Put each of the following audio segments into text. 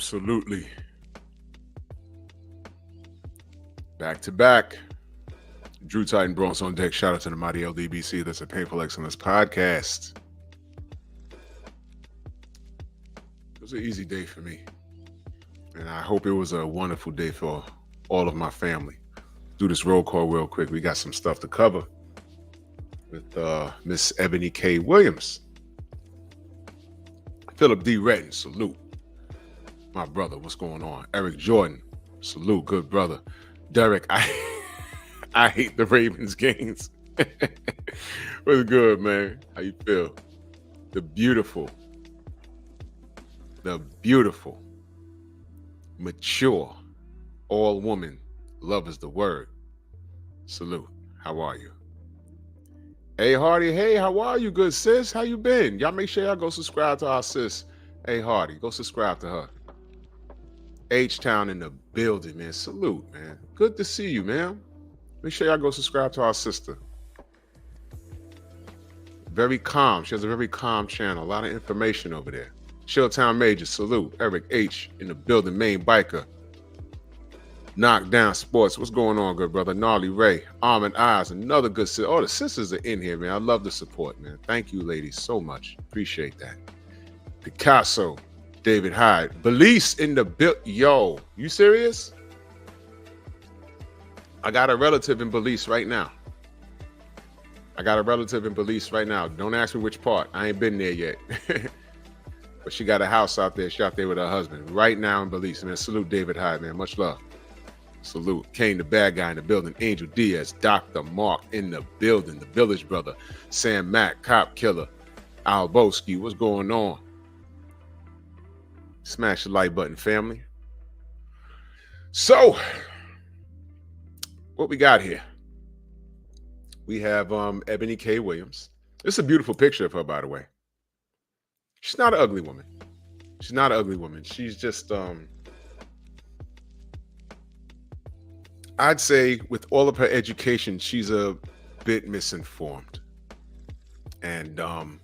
Absolutely. Back to back. Drew Titan Bronx on deck. Shout out to the mighty LDBC. That's a Painful Excellence podcast. It was an easy day for me. And I hope it was a wonderful day for all of my family. Do this roll call real quick. We got some stuff to cover with Miss Eboni K Williams. Philip D. Redden, salute. My brother, what's going on? Eric Jordan, salute, good brother. Derek, I hate the Ravens games. What's good, man? How you feel? The beautiful, mature, all woman, love is the word. Salute. How are you? Hey, Hardy. Hey, how are you, good sis? How you been? Y'all make sure y'all go subscribe to our sis. Hey, Hardy, go subscribe to her. H-Town in the building, man. Salute, man. Good to see you, man. Make sure y'all go subscribe to our sister. Very calm. She has a very calm channel. A lot of information over there. Chilltown Major, salute. Eric H. in the building, main biker. Knockdown Sports. What's going on, good brother? Gnarly Ray. Almond Eyes, another good sister. Oh, the sisters are in here, man. I love the support, man. Thank you, ladies, so much. Appreciate that. Picasso. David Hyde. Belize in the build. Yo, you serious? I got a relative in Belize right now. Don't ask me which part. I ain't been there yet. But she got a house out there. She out there with her husband right now in Belize. Man, salute David Hyde, man. Much love. Salute. Kane, the bad guy in the building. Angel Diaz. Dr. Mark in the building. The Village Brother. Sam Mack, Cop Killer. Al Boski. What's going on? Smash the like button, family. So, what we got here? We have Eboni K Williams. This is a beautiful picture of her, by the way. She's not an ugly woman. She's just, I'd say with all of her education, she's a bit misinformed. And I'm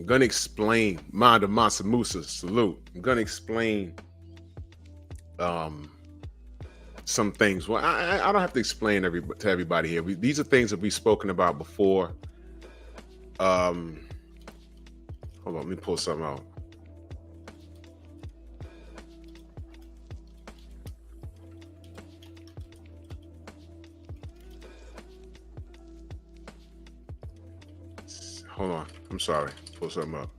going to explain, Manda Mansa Musa, salute. I'm going to explain some things. Well, I don't have to explain to everybody here. These are things that we've spoken about before. Hold on, let me pull something out. Hold on, I'm sorry. Pull something up.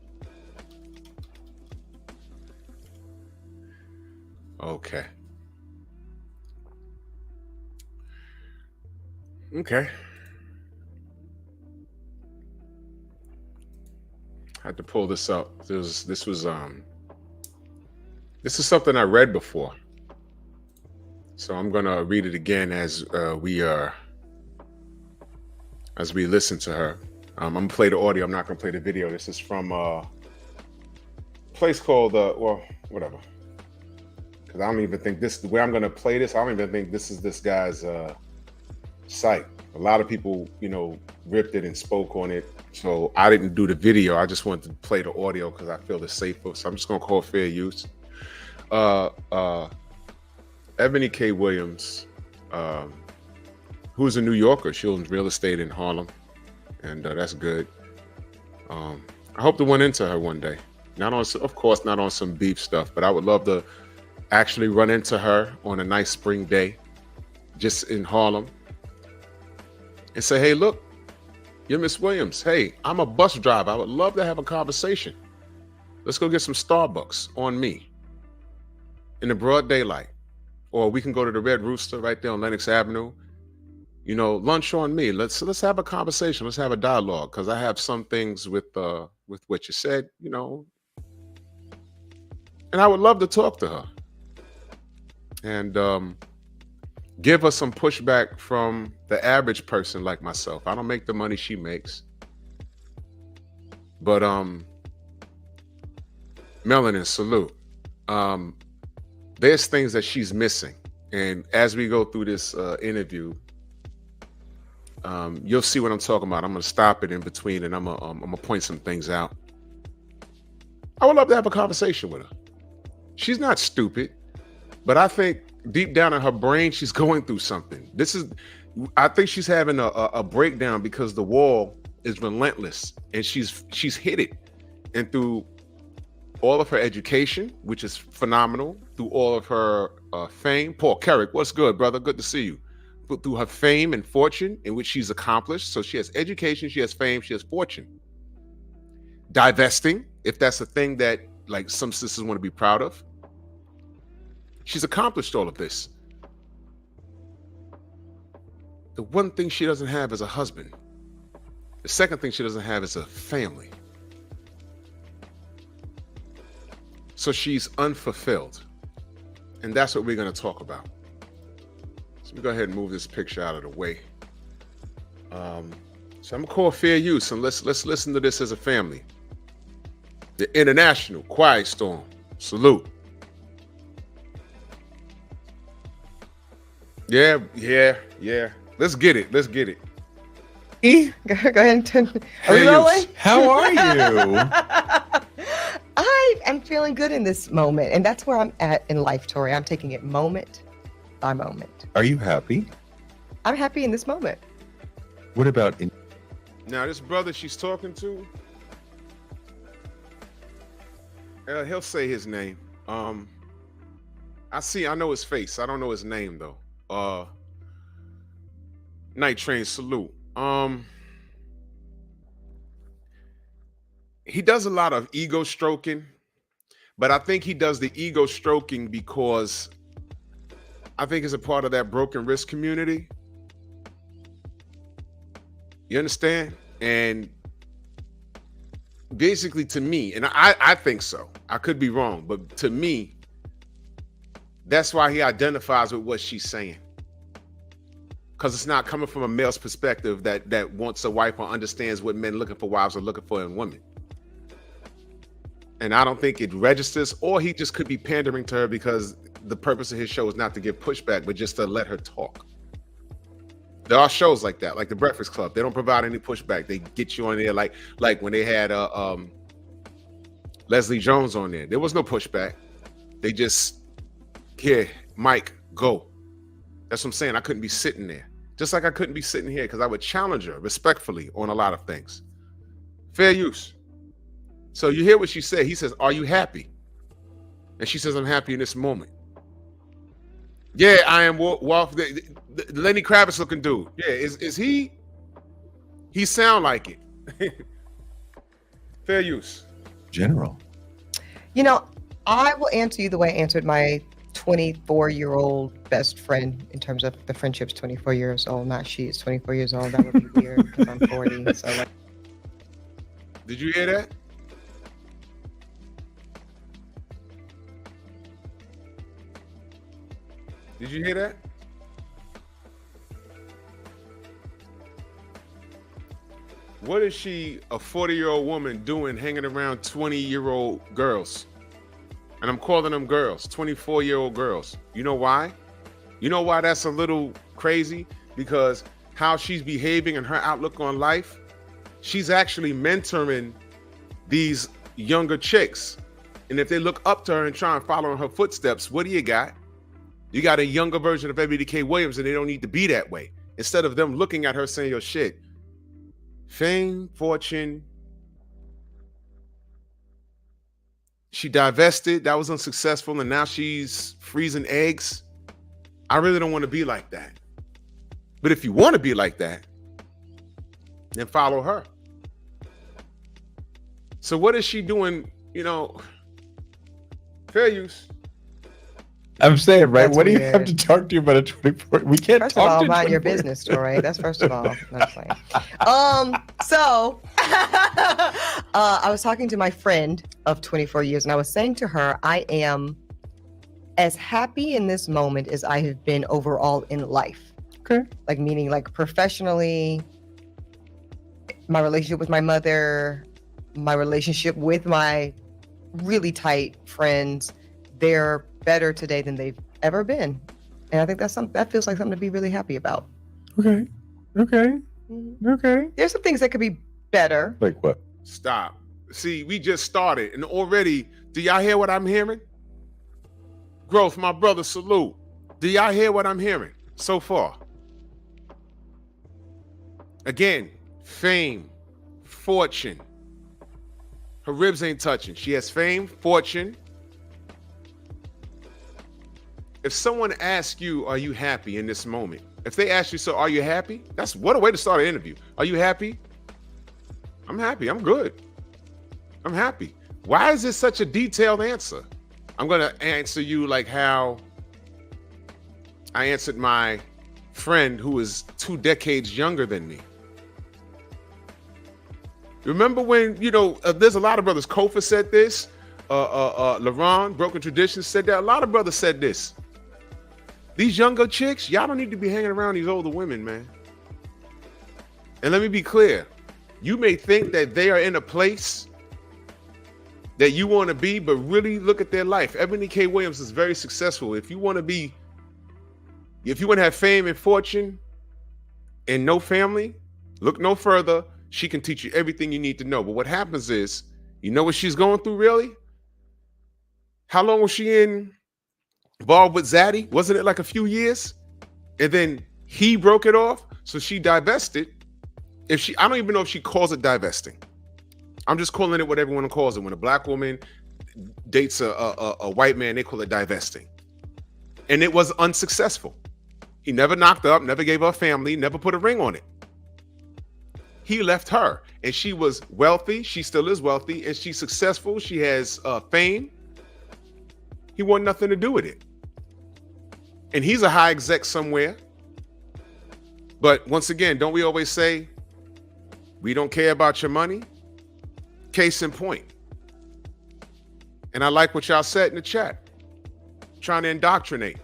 Okay. I had to pull this up. This is something I read before. So I'm gonna read it again as we listen to her. I'm gonna play the audio. I'm not gonna play the video. This is from a place called whatever. Because I don't even think the way I'm gonna play this. I don't even think this is this guy's site. A lot of people, ripped it and spoke on it. So I didn't do the video. I just wanted to play the audio because I feel it's safer. So I'm just gonna call fair use. Eboni K Williams, who's a New Yorker. She owns real estate in Harlem. And that's good. I hope to run into her one day. Of course, not on some beef stuff, but I would love to actually run into her on a nice spring day, just in Harlem, and say, "Hey, look, you're Miss Williams. Hey, I'm a bus driver. I would love to have a conversation. Let's go get some Starbucks on me in the broad daylight, or we can go to the Red Rooster right there on Lenox Avenue. Lunch on me. Let's have a conversation. Let's have a dialogue, because I have some things with what you said, and I would love to talk to her and give her some pushback from the average person like myself. I don't make the money she makes, but Melanin, salute. There's things that she's missing, and as we go through this interview, you'll see what I'm talking about. I'm going to stop it in between, and I'm gonna point some things out. I would love to have a conversation with her. She's not stupid, but I think deep down in her brain, she's going through something. I think she's having a breakdown because the wall is relentless and she's hit it. And through all of her education, which is phenomenal, through all of her fame. Paul Carrick, what's good, brother? Good to see you. But through her fame and fortune, in which she's accomplished. So she has education, she has fame, she has fortune. Divesting, if that's a thing that like some sisters want to be proud of. She's accomplished all of this. The one thing she doesn't have is a husband. The second thing she doesn't have is a family. So she's unfulfilled. And that's what we're going to talk about. So let me go ahead and move this picture out of the way. So I'm going to call fair use and let's listen to this as a family. The International Quiet Storm. Salute. Yeah. Let's get it. Go ahead and turn. Are we rolling? How are you? I am feeling good in this moment, and that's where I'm at in life, Tori. I'm taking it moment by moment. Are you happy? I'm happy in this moment. What about in? Now, this brother she's talking to, he'll say his name. I know his face. I don't know his name though. Night Train, salute. He does a lot of ego stroking, but I think he does the ego stroking because I think it's a part of that broken wrist community. You understand? And basically to me, and I think so, I could be wrong, but to me, that's why he identifies with what she's saying. Because it's not coming from a male's perspective that wants a wife or understands what men looking for wives are looking for in women. And I don't think it registers, or he just could be pandering to her because the purpose of his show is not to give pushback, but just to let her talk. There are shows like that, like The Breakfast Club. They don't provide any pushback. They get you on there like when they had Leslie Jones on there. There was no pushback. They just, here, Mike, go. That's what I'm saying. I couldn't be sitting there. Just like I couldn't be sitting here because I would challenge her respectfully on a lot of things. Fair use. So you hear what she said. He says, are you happy? And she says, I'm happy in this moment. Yeah, I am. The Lenny Kravitz looking dude. Yeah, is he? He sound like it. Fair use. General. You know, I will answer you the way I answered my 24-year-old best friend in terms of the friendship's 24 years old. Not she is 24 years old. That would be weird because I'm 40. So like. Did you hear that? Did you hear that? What is she, a 40-year-old woman, doing hanging around 20-year-old girls? And I'm calling them girls, 24-year-old girls. You know why? You know why that's a little crazy? Because how she's behaving and her outlook on life, she's actually mentoring these younger chicks. And if they look up to her and try and follow in her footsteps, what do you got? You got a younger version of Eboni K Williams, and they don't need to be that way. Instead of them looking at her saying, yo, shit, fame, fortune, she divested, that was unsuccessful, and now she's freezing eggs. I really don't want to be like that. But if you want to be like that, then follow her. So what is she doing, fair use? I'm saying, right? That's what do you weird. have to talk to you about a 24? We can't First talk of all, to mind your 24. business, Tori. That's first of all. No, I'm playing. So I was talking to my friend of 24 years, and I was saying to her, I am as happy in this moment as I have been overall in life. Okay. Like meaning like professionally, my relationship with my mother, my relationship with my really tight friends, they're better today than they've ever been. And I think that feels like something to be really happy about. Okay. There's some things that could be better. Like what? Stop. See, we just started, and already, do y'all hear what I'm hearing? Growth, my brother, salute. Do y'all hear what I'm hearing so far? Again, fame, fortune. Her ribs ain't touching. She has fame, fortune. If someone asks you, are you happy in this moment? If they ask you, so are you happy? That's what a way to start an interview. Are you happy? I'm happy. I'm good. I'm happy. Why is this such a detailed answer? I'm going to answer you like how I answered my friend who is 2 decades younger than me. Remember when, there's a lot of brothers. Kofa said this. LaRon, Broken Traditions said that. A lot of brothers said this. These younger chicks, y'all don't need to be hanging around these older women, man. And let me be clear. You may think that they are in a place that you want to be, but really look at their life. Eboni K Williams is very successful. If you want to have fame and fortune and no family, look no further. She can teach you everything you need to know. But what happens is, you know what she's going through, really? How long was she involved with Zaddy? Wasn't it like a few years? And then he broke it off, so she divested. I don't even know if she calls it divesting. I'm just calling it what everyone calls it. When a black woman dates a white man, they call it divesting. And it was unsuccessful. He never knocked her up, never gave her a family, never put a ring on it. He left her, and she was wealthy. She still is wealthy, and she's successful. She has fame. He wanted nothing to do with it. And he's a high exec somewhere. But once again, don't we always say, we don't care about your money? Case in point. And I like what y'all said in the chat. Trying to indoctrinate.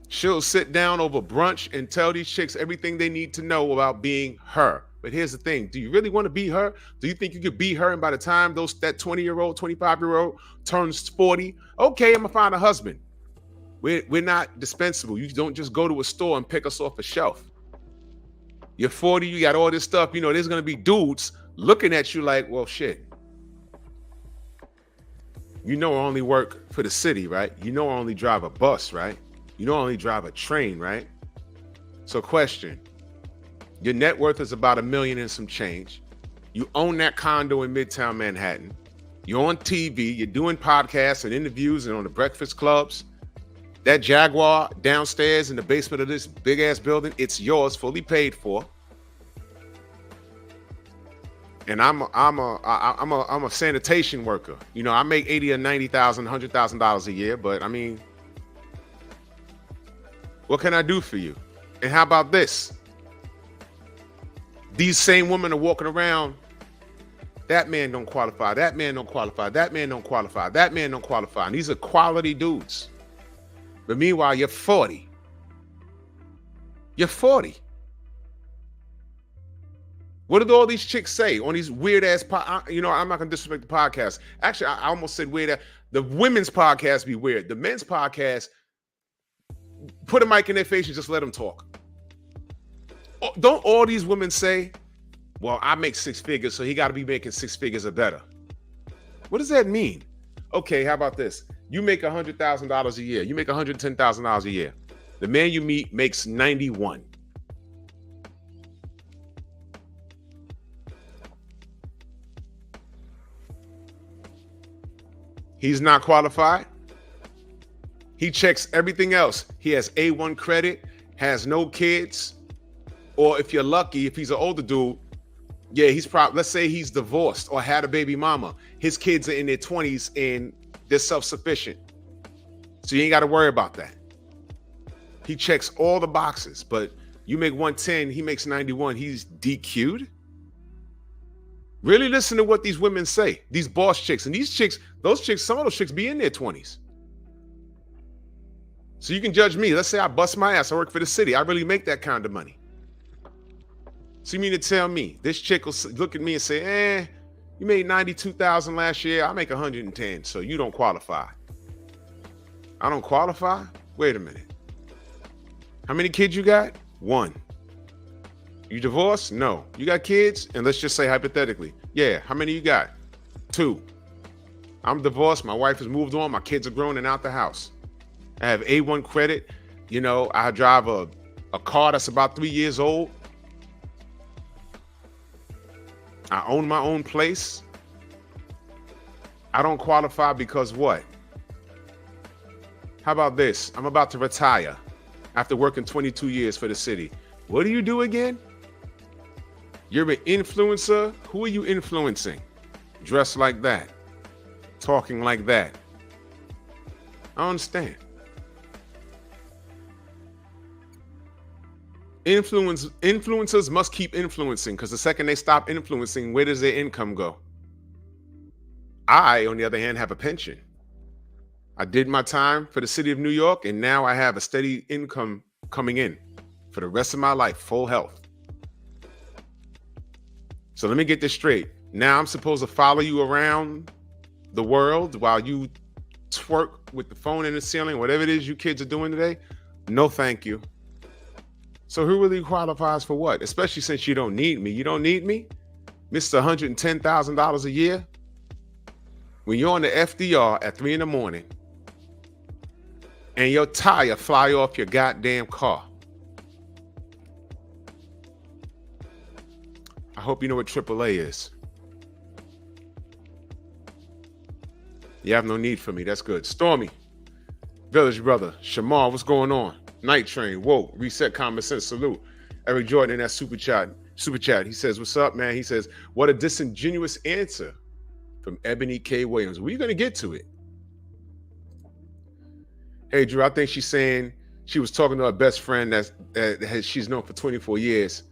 She'll sit down over brunch and tell these chicks everything they need to know about being her. But here's the thing. Do you really want to be her? Do you think you could be her? And by the time that 20-year-old, 25-year-old turns 40, okay, I'm going to find a husband. We're not dispensable. You don't just go to a store and pick us off a shelf. You're 40, you got all this stuff. There's going to be dudes looking at you like, well, shit. I only work for the city, right? I only drive a bus, right? I only drive a train, right? So question, your net worth is about $1 million and some change. You own that condo in Midtown Manhattan. You're on TV, you're doing podcasts and interviews and on the breakfast clubs. That Jaguar downstairs in the basement of this big ass building, it's yours, fully paid for. And I'm a sanitation worker. I make $80,000 or $90,000, $100,000 a year, but I mean, what can I do for you? And how about this? These same women are walking around. That man don't qualify. That man don't qualify. That man don't qualify. That man don't qualify. And these are quality dudes. But meanwhile, you're 40. You're 40. What did all these chicks say on these weird ass I'm not gonna disrespect the podcast. Actually, I almost said weird. The women's podcast be weird. The men's podcast, put a mic in their face and just let them talk. Don't all these women say, well, I make 6 figures, so he got to be making 6 figures or better? What does that mean? Okay, how about this? You make $100,000 a year. You make $110,000 a year. The man you meet makes 91. He's not qualified. He checks everything else. He has A1 credit, has no kids. Or if you're lucky, if he's an older dude, yeah, he's probably, let's say he's divorced or had a baby mama. His kids are in their 20s and they're self-sufficient. So you ain't got to worry about that. He checks all the boxes, but you make 110, he makes 91, he's DQ'd? Really listen to what these women say, these boss chicks. And these chicks, some of those chicks be in their 20s. So you can judge me. Let's say I bust my ass, I work for the city. I really make that kind of money. So you mean to tell me this chick will look at me and say, you made 92,000 last year. I make 110, so you don't qualify. I don't qualify? Wait a minute. How many kids you got? 1. You divorced? No. You got kids? And let's just say hypothetically, yeah. How many you got? 2. I'm divorced. My wife has moved on. My kids are grown and out the house. I have A1 credit. You know, I drive a car that's about 3 years old. I own my own place. I don't qualify because what? How about this? I'm about to retire after working 22 years for the city. What do you do again? You're an influencer. Who are you influencing? Dressed like that, talking like that. I don't understand. Influencers must keep influencing, because the second they stop influencing, where does their income go? I, on the other hand, have a pension. I did my time for the city of New York, and now I have a steady income coming in for the rest of my life, full health. So let me get this straight. Now I'm supposed to follow you around the world while you twerk with the phone in the ceiling, whatever it is you kids are doing today? No, thank you. So who really qualifies for what? Especially since you don't need me. You don't need me? Mr. $110,000 a year? When you're on the FDR at 3 a.m. and your tire fly off your goddamn car. I hope you know what AAA is. You have no need for me. That's good. Stormy, Village Brother, Shamar, what's going on? Night Train, whoa, Reset Common Sense, salute. Eric Jordan in that super chat. He says, what's up, man? He says, what a disingenuous answer from Eboni K Williams. We're going to get to it. Hey, Drew, I think she's saying she was talking to her best friend that she's known for 24 years.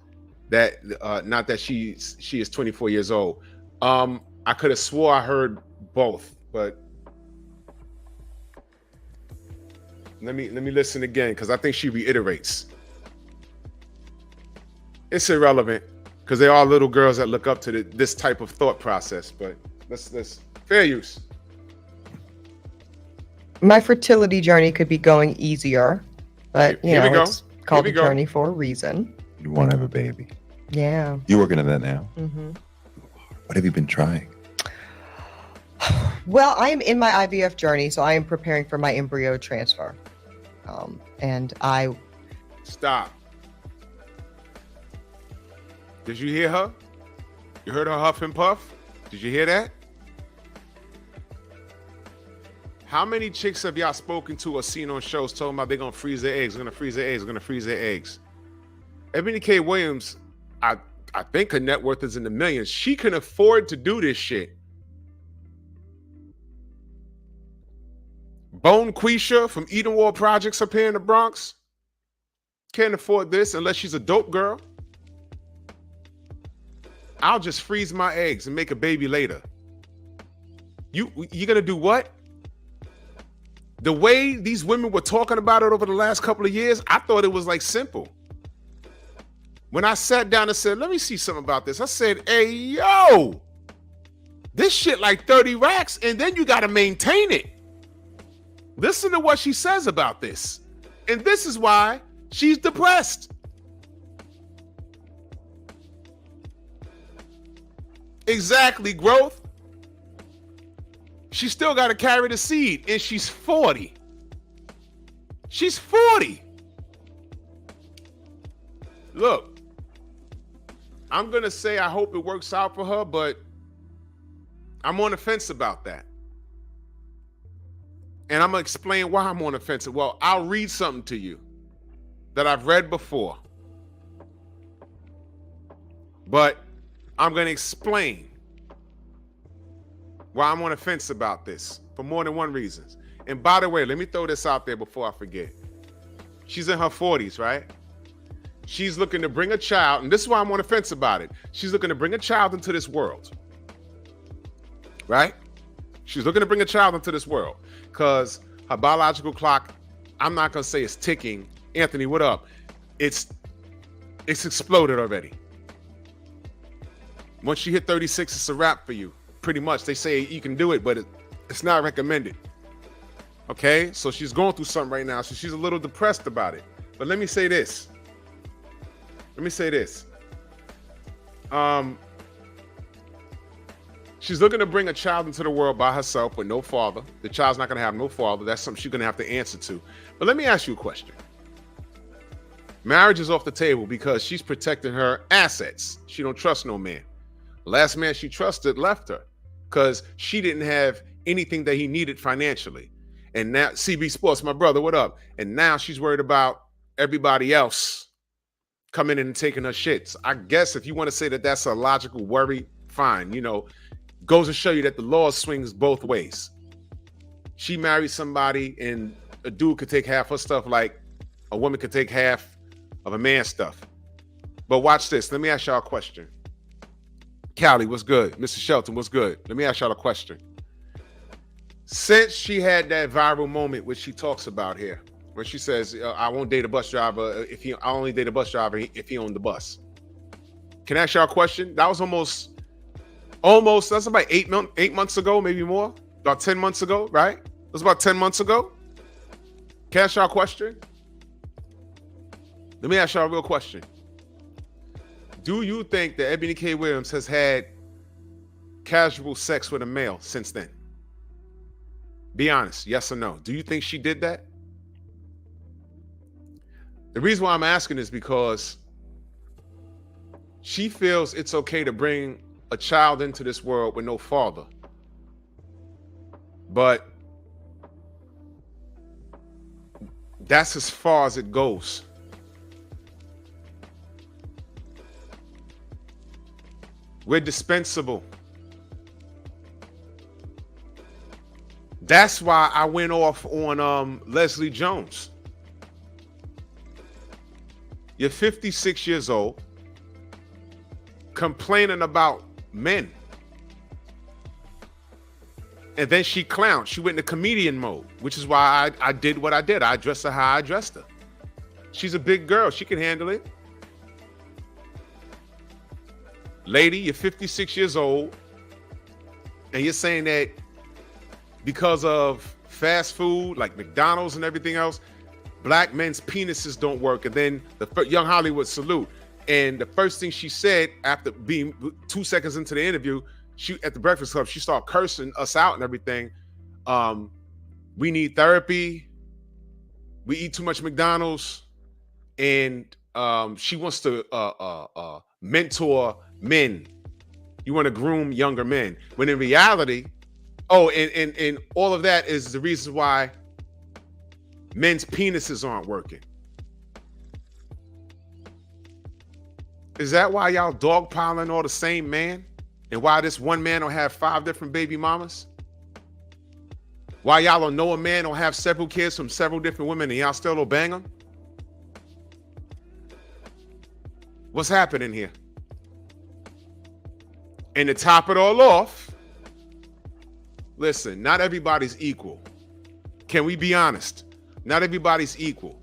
That not that she is 24 years old. I could have swore I heard both, but let me listen again, because I think she reiterates. It's irrelevant, because there are little girls that look up to this type of thought process. But let's fair use. My fertility journey could be going easier, but you know, it's called a journey for a reason. You want to have a baby. Yeah. You're working on that now? Mm-hmm. What have you been trying? Well, I am in my IVF journey, so I am preparing for my embryo transfer. And I... Stop. Did you hear her? You heard her huff and puff? Did you hear that? How many chicks have y'all spoken to or seen on shows talking about they're going to freeze their eggs, going to freeze their eggs, going to freeze their eggs? Eboni K Williams, I think her net worth is in the millions. She can afford to do this shit. Bone Quisha from Edenwald Projects up here in the Bronx can't afford this unless she's a dope girl. I'll just freeze my eggs and make a baby later. You're gonna do what? The way these women were talking about it over the last couple of years, I thought it was like simple. When I sat down and said, let me see something about this, I said, hey, yo, this shit like 30 racks, and then you got to maintain it. Listen to what she says about this. And this is why she's depressed. Exactly, growth. She still got to carry the seed, and she's 40. She's 40. Look. I'm going to say I hope it works out for her, but I'm on the fence about that. And I'm going to explain why I'm on the fence. Well, I'll read something to you that I've read before. But I'm going to explain why I'm on the fence about this for more than one reason. And by the way, let me throw this out there before I forget. She's in her 40s, right? She's looking to bring a child, and this is why I'm on the fence about it. She's looking to bring a child into this world, right? She's looking to bring a child into this world because her biological clock, I'm not going to say it's ticking. Anthony, what up? It's exploded already. Once you hit 36, it's a wrap for you. Pretty much. They say you can do it, but it's not recommended. Okay? So she's going through something right now, so she's a little depressed about it. But let me say this. She's looking to bring a child into the world by herself with no father. The child's not going to have no father. That's something she's going to have to answer to. But let me ask you a question. Marriage is off the table because she's protecting her assets. She don't trust no man. The last man she trusted left her because she didn't have anything that he needed financially. And now, CB Sports, my brother, what up? And now she's worried about everybody else coming in and taking her shits. I guess if you want to say that that's a logical worry, fine. You know, goes to show you that the law swings both ways. She married somebody and a dude could take half her stuff like a woman could take half of a man's stuff. But watch this. Let me ask y'all a question. Callie, what's good? Mr. Shelton, what's good? Let me ask y'all a question. Since she had that viral moment, which she talks about here, where she says, I won't date a bus driver I only date a bus driver if he owned the bus. Can I ask y'all a question? That was almost, that's about 8 months ago, maybe more. About 10 months ago, right? It was about 10 months ago. Can I ask y'all a question? Let me ask y'all a real question. Do you think that Eboni K Williams has had casual sex with a male since then? Be honest, yes or no? Do you think she did that? The reason why I'm asking is because she feels it's okay to bring a child into this world with no father. But that's as far as it goes. We're dispensable. That's why I went off on Leslie Jones. You're 56 years old, complaining about men. And then she clowned. She went into comedian mode, which is why I did what I did. I addressed her how I addressed her. She's a big girl. She can handle it. Lady, you're 56 years old, and you're saying that because of fast food like McDonald's and everything else, black men's penises don't work. And then the young Hollywood salute. And the first thing she said after being 2 seconds into the interview, she at the Breakfast Club, she started cursing us out and everything. We need therapy. We eat too much McDonald's. And she wants to mentor men. You want to groom younger men. When in reality, and all of that is the reason why men's penises aren't working. Is that why y'all dogpiling all the same man? And why this one man don't have 5 different baby mamas? Why y'all don't know a man don't have several kids from several different women and y'all still don't bang them? What's happening here? And to top it all off, listen, not everybody's equal. Can we be honest? Not everybody's equal.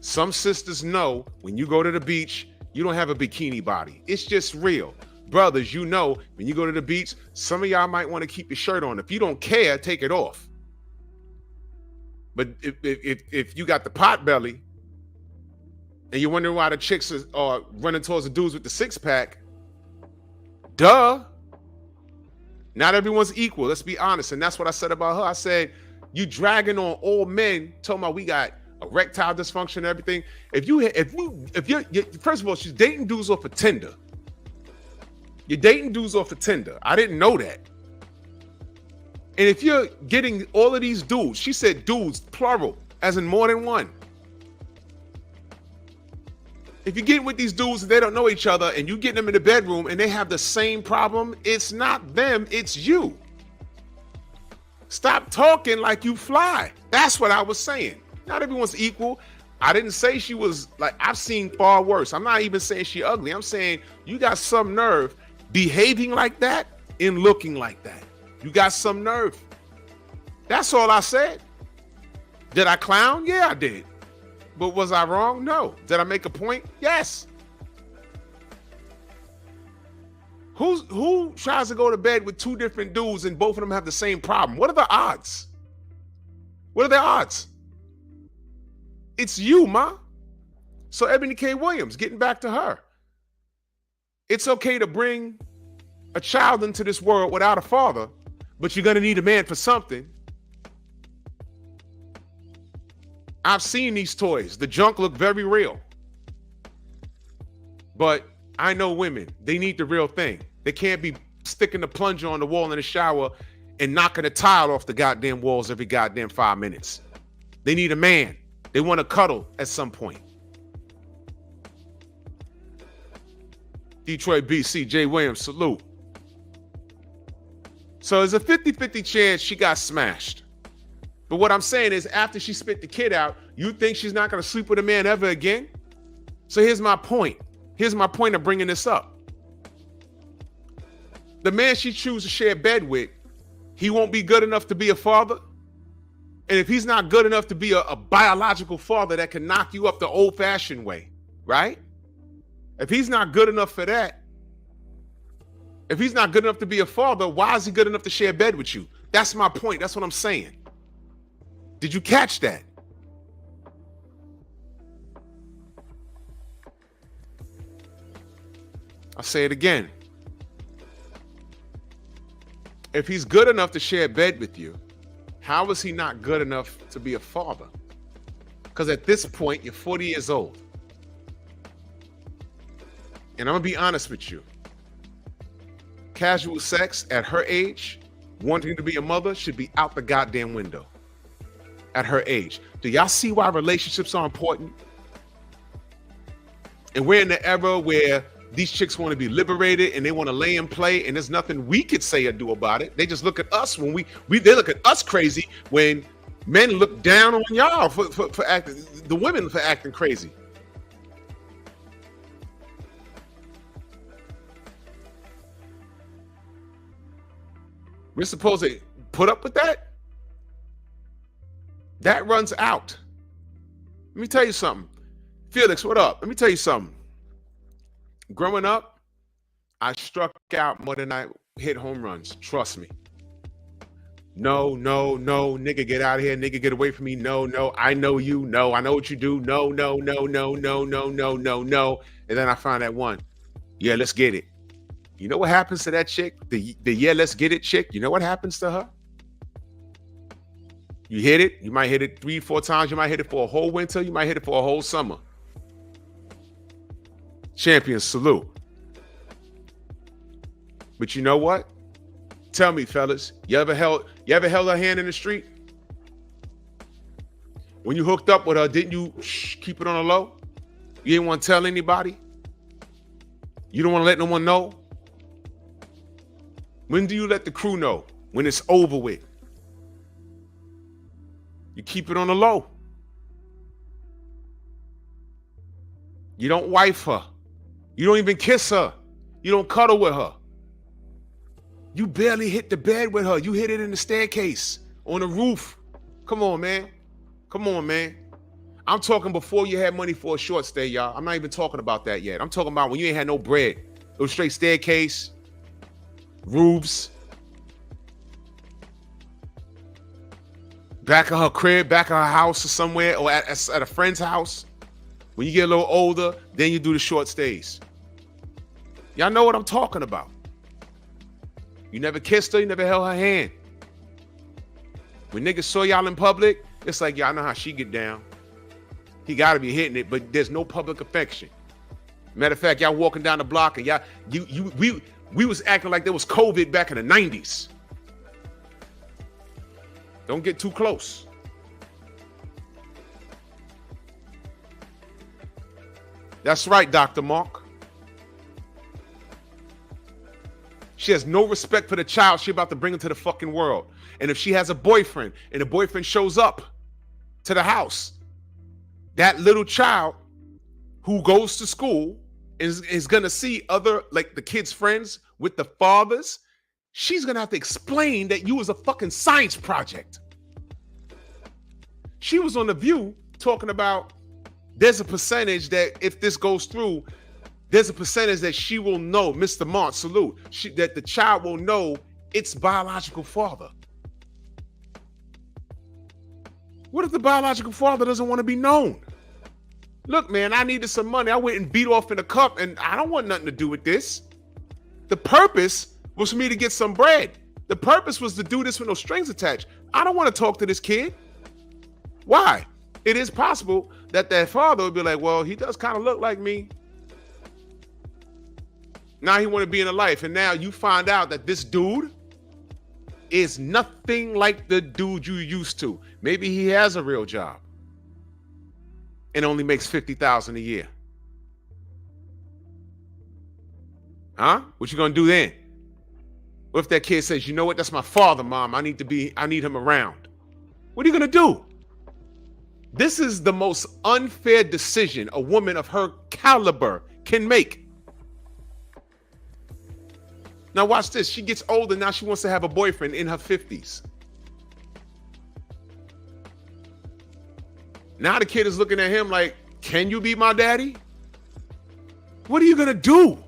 Some sisters know when you go to the beach, you don't have a bikini body. It's just real. Brothers, you know, when you go to the beach, some of y'all might want to keep your shirt on. If you don't care, take it off. But if you got the pot belly and you're wondering why the chicks are running towards the dudes with the 6-pack, duh. Not everyone's equal. Let's be honest. And that's what I said about her. I said, you dragging on all men, talking about we got erectile dysfunction and everything. If you're first of all, she's dating dudes off of Tinder. You're dating dudes off of Tinder. I didn't know that. And if you're getting all of these dudes, she said dudes, plural, as in more than one. If you're getting with these dudes and they don't know each other and you get them in the bedroom and they have the same problem, it's not them, it's you. Stop talking like you fly. That's what I was saying. Not everyone's equal. I didn't say she was like, I've seen far worse. I'm not even saying she ugly. I'm saying you got some nerve behaving like that and looking like that. You got some nerve. That's all I said. Did I clown? Yeah, I did. But was I wrong? No. Did I make a point? Yes. Who tries to go to bed with 2 different dudes and both of them have the same problem? What are the odds? What are the odds? It's you, ma. So Eboni K Williams, getting back to her. It's okay to bring a child into this world without a father, but you're going to need a man for something. I've seen these toys. The junk look very real. But I know women, they need the real thing. They can't be sticking the plunger on the wall in the shower and knocking the tile off the goddamn walls every goddamn 5 minutes. They need a man. They want to cuddle at some point. Detroit BC, J. Williams, salute. So there's a 50-50 chance she got smashed. But what I'm saying is after she spit the kid out, you think she's not going to sleep with a man ever again? So here's my point. Here's my point of bringing this up. The man she chooses to share bed with, he won't be good enough to be a father. And if he's not good enough to be a biological father that can knock you up the old-fashioned way, right? If he's not good enough for that, if he's not good enough to be a father, why is he good enough to share bed with you? That's my point. That's what I'm saying. Did you catch that? I'll say it again. If he's good enough to share bed with you, how is he not good enough to be a father? Because at this point, you're 40 years old. And I'm going to be honest with you. Casual sex at her age, wanting to be a mother, should be out the goddamn window. At her age. Do y'all see why relationships are important? And we're in the era where these chicks want to be liberated and they want to lay and play, and there's nothing we could say or do about it. They just look at us when they look at us crazy when men look down on y'all for acting, the women for acting crazy. We're supposed to put up with that? That runs out. Let me tell you something. Felix, what up? Let me tell you something. Growing up, I struck out more than I hit home runs. Trust me. No, nigga, get out of here. Nigga, get away from me. No, I know you. No, I know what you do. No. And then I find that one. Yeah, let's get it. You know what happens to that chick? The yeah, let's get it chick. You know what happens to her? You hit it. You might hit it 3-4 times. You might hit it for a whole winter. You might hit it for a whole summer. Champion, salute. But you know what? Tell me, fellas, you ever held her hand in the street? When you hooked up with her, didn't you keep it on the low? You didn't want to tell anybody? You don't want to let no one know? When do you let the crew know? When it's over with. You keep it on the low. You don't wife her. You don't even kiss her. You don't cuddle with her. You barely hit the bed with her. You hit it in the staircase, on the roof. Come on, man. Come on, man. I'm talking before you had money for a short stay, y'all. I'm not even talking about that yet. I'm talking about when you ain't had no bread. It was straight staircase, roofs, back of her crib, back of her house or somewhere, or at a friend's house. When you get a little older, then you do the short stays. Y'all know what I'm talking about. You never kissed her, you never held her hand. When niggas saw y'all in public, it's like, y'all know how she get down. He gotta be hitting it, but there's no public affection. Matter of fact, y'all walking down the block and we was acting like there was COVID back in the 90s. Don't get too close. That's right, Dr. Mark. She has no respect for the child she about to bring into the fucking world. And if she has a boyfriend and the boyfriend shows up to the house, that little child who goes to school is going to see other, like the kids' friends with the fathers. She's going to have to explain that you was a fucking science project. She was on The View talking about there's a percentage that if this goes through, there's a percentage that she will know, Mr. Mont, salute, that the child will know its biological father. What if the biological father doesn't want to be known? Look, man, I needed some money. I went and beat off in a cup, and I don't want nothing to do with this. The purpose was for me to get some bread. The purpose was to do this with no strings attached. I don't want to talk to this kid. Why? It is possible that that father would be like, well, he does kind of look like me. Now he want to be in a life. And now you find out that this dude is nothing like the dude you used to. Maybe he has a real job and only makes $50,000 a year. Huh? What you gonna do then? What if that kid says, you know what, that's my father, mom. I need him around. What are you gonna do? This is the most unfair decision a woman of her caliber can make. Now watch this. She gets older. Now she wants to have a boyfriend in her 50s. Now the kid is looking at him like, can you be my daddy? What are you gonna do?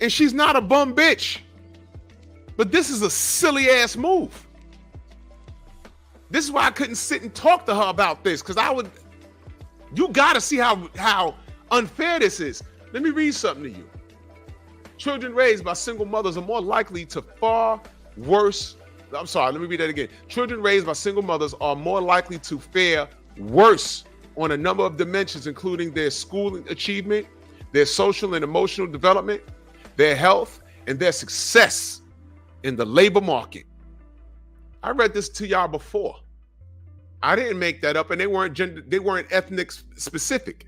And she's not a bum bitch. But this is a silly ass move. This is why I couldn't sit and talk to her about this, because you gotta see how unfair this is. Let me read something to you. Children raised by single mothers are more likely to far worse. I'm sorry, let me read that again. Children raised by single mothers are more likely to fare worse on a number of dimensions, including their school achievement, their social and emotional development, their health, and their success in the labor market. I read this to y'all before. I didn't make that up, and they weren't ethnic specific.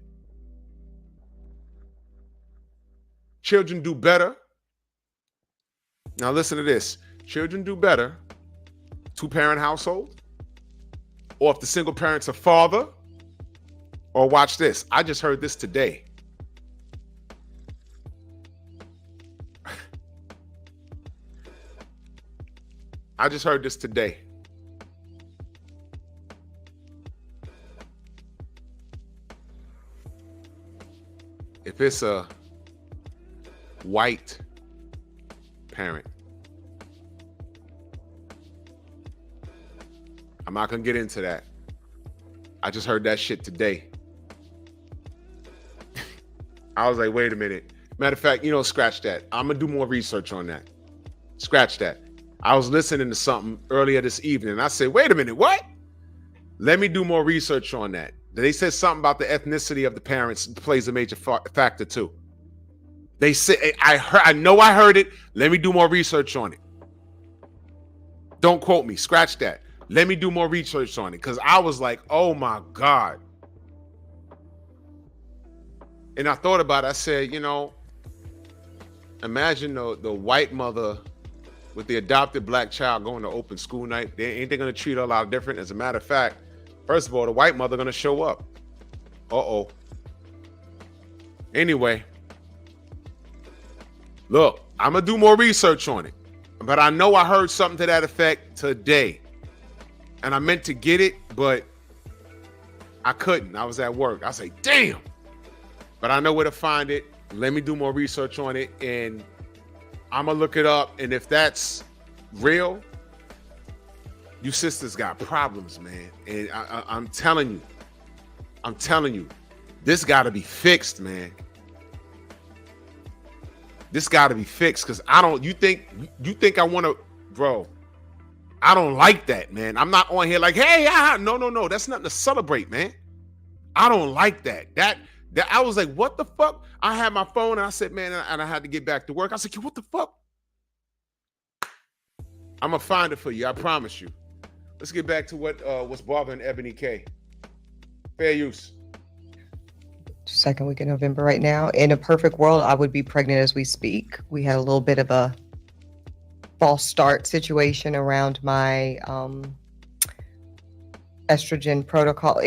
Children do better. Now listen to this. Children do better, two-parent household, or if the single parent's a father, or watch this. I just heard this today. I just heard this today. If it's a white parent, I'm not gonna get into that. I just heard that shit today. I was like, wait a minute. Matter of fact, scratch that. I'm gonna do more research on that. Scratch that. I was listening to something earlier this evening, and I said, wait a minute, what? Let me do more research on that. They said something about the ethnicity of the parents plays a major factor too. They said, I know I heard it. Let me do more research on it. Don't quote me. Scratch that. Let me do more research on it, because I was like, oh my God. And I thought about it. I said, imagine the white mother with the adopted black child going to open school night. Ain't they going to treat her a lot different? As a matter of fact, first of all, the white mother going to show up. Uh-oh. Anyway, look, I'm going to do more research on it. But I know I heard something to that effect today. And I meant to get it, but I couldn't. I was at work. I say, damn. But I know where to find it. Let me do more research on it, and I'm going to look it up. And if that's real, you sisters got problems, man. And I'm telling you, this got to be fixed, man. This got to be fixed, because you think I want to, bro, I don't like that, man. I'm not on here like, hey, no. That's nothing to celebrate, man. I don't like that. That I was like, what the fuck? I had my phone and I said, man, and I had to get back to work. I said, what the fuck? I'm going to find it for you. I promise you. Let's get back to what's bothering Eboni K. Fair use. Second week in November right now. In a perfect world, I would be pregnant as we speak. We had a little bit of a false start situation around my estrogen protocol.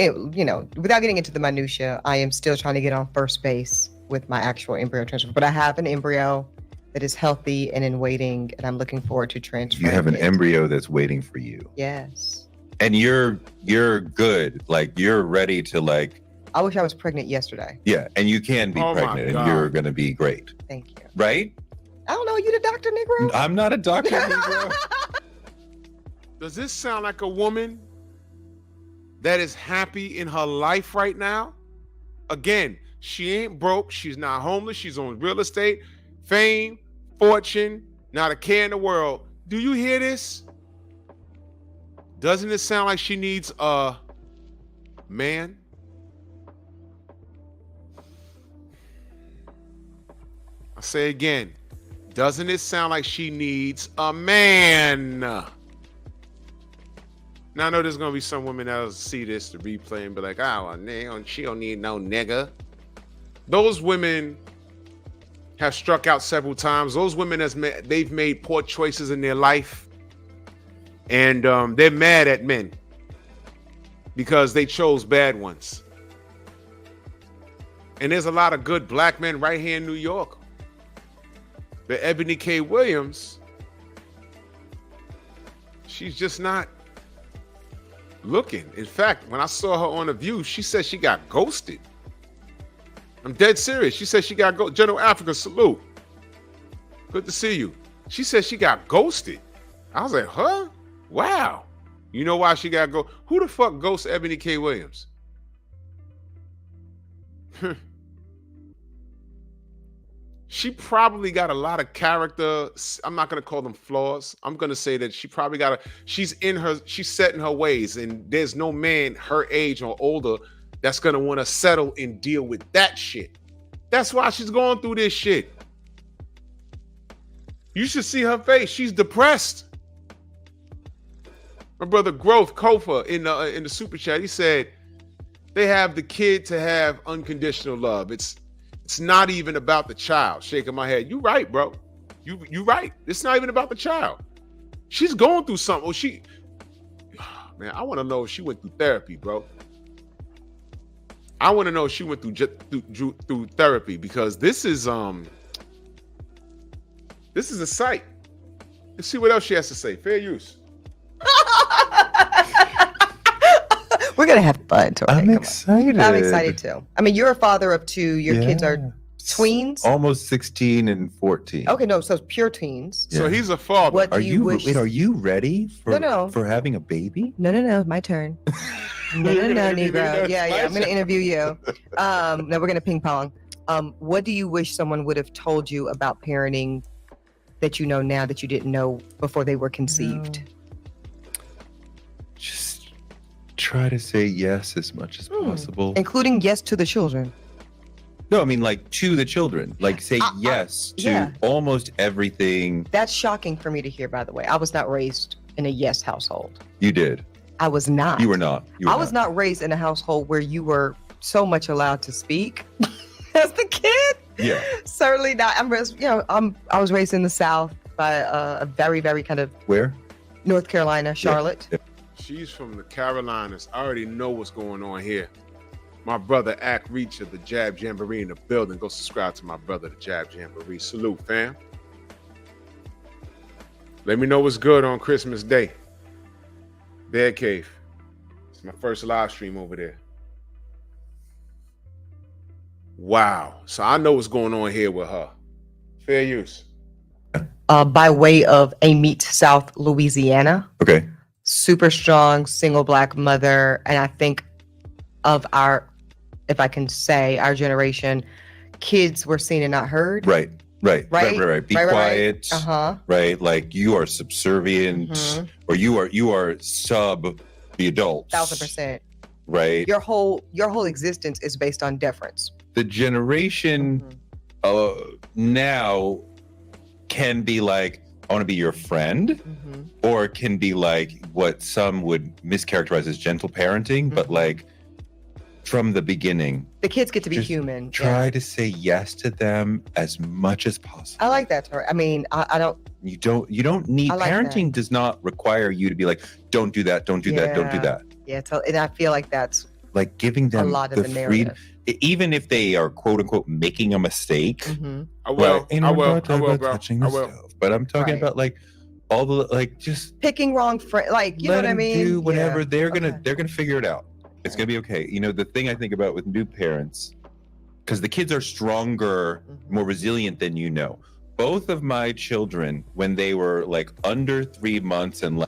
Without getting into the minutia, I am still trying to get on first base with my actual embryo transfer. But I have an embryo that is healthy and in waiting, and I'm looking forward to transferring. You have an embryo that's waiting for you. Yes. And you're good. Like, you're ready to, like. I wish I was pregnant yesterday. Yeah, and you can be pregnant, and you're going to be great. Thank you. Right? I don't know. You the doctor, Negro? I'm not a doctor, Negro. Does this sound like a woman that is happy in her life right now? Again, She ain't broke. She's not homeless. She's on real estate, fame, fortune, not a care in the world. Do you hear this? Doesn't it sound like she needs a man? I say again, doesn't it sound like she needs a man? Now I know there's gonna be some women that'll see this, the replay, and be like, she don't need no nigga. Those women have struck out several times. Those women they've made poor choices in their life. And they're mad at men because they chose bad ones. And there's a lot of good black men right here in New York. The Eboni K Williams, she's just not looking. In fact, when I saw her on The View, she said she got ghosted. I'm dead serious. She said she got ghosted. General Africa, salute. Good to see you. She said she got ghosted. I was like, huh? Wow. You know why she got Who the fuck ghosts Eboni K Williams? She probably got a lot of character. I'm not going to call them flaws. I'm going to say that she's set in her ways, and there's no man her age or older that's going to want to settle and deal with that shit. That's why she's going through this shit. You should see her face. She's depressed. My brother Growth Kofa in the super chat, he said they have the kid to have unconditional love. It's not even about the child. Shaking my head. You right, bro. You right. It's not even about the child. She's going through something. Man, I want to know if she went through therapy, bro. I want to know if she went through therapy, because this is a sight. Let's see what else she has to say. Fair use. We're gonna have fun. I'm excited. I'm excited too. I mean, you're a father of two. Your kids are tweens, almost 16 and 14. Okay, no, so pure teens. So he's a father. What Are do you you? wish? Are you ready for No. for having a baby? No, my turn. No, Negro. Yeah, I'm gonna interview you. Now we're gonna ping pong. What do you wish someone would have told you about parenting that you know now that you didn't know before they were conceived? Just try to say yes as much as possible, including yes to the children. No, I mean like to the children. Like say yes to almost everything. That's shocking for me to hear, by the way. I was not raised in a yes household. You did. I was not. You were not. I was not raised in a household where you were so much allowed to speak as the kid. Yeah. Certainly not. I was raised in the South by a very, very kind of Where? North Carolina, Charlotte. Yeah. She's from the Carolinas. I already know what's going on here. My brother, Ack Reach of the Jab Jamboree in the building. Go subscribe to my brother, the Jab Jamboree. Salute, fam. Let me know what's good on Christmas Day. Bear Cave. It's my first live stream over there. Wow. So I know what's going on here with her. Fair use. By way of Amite, South Louisiana. Okay. Super strong, single black mother. And I think of if I can say, our generation, kids were seen and not heard. Right. Be quiet. Right. Like you are subservient, or you are sub the adults. 1000%. Right. Your whole existence is based on deference. The generation now can be like, I want to be your friend, or it can be like what some would mischaracterize as gentle parenting, but like from the beginning, the kids get to be human. Try to say yes to them as much as possible. I like that. I mean, I don't. You don't need parenting. Does not require you to be like, don't do that, don't do that, don't do that. Yeah, and I feel like that's like giving them a lot of the freedom, even if they are quote unquote making a mistake. I will. But I'm talking about like all the like just picking wrong friend, like you know what I mean. Do whatever they're gonna figure it out. It's gonna be okay. You know, the thing I think about with new parents, because the kids are stronger, more resilient than you know. Both of my children, when they were like under 3 months and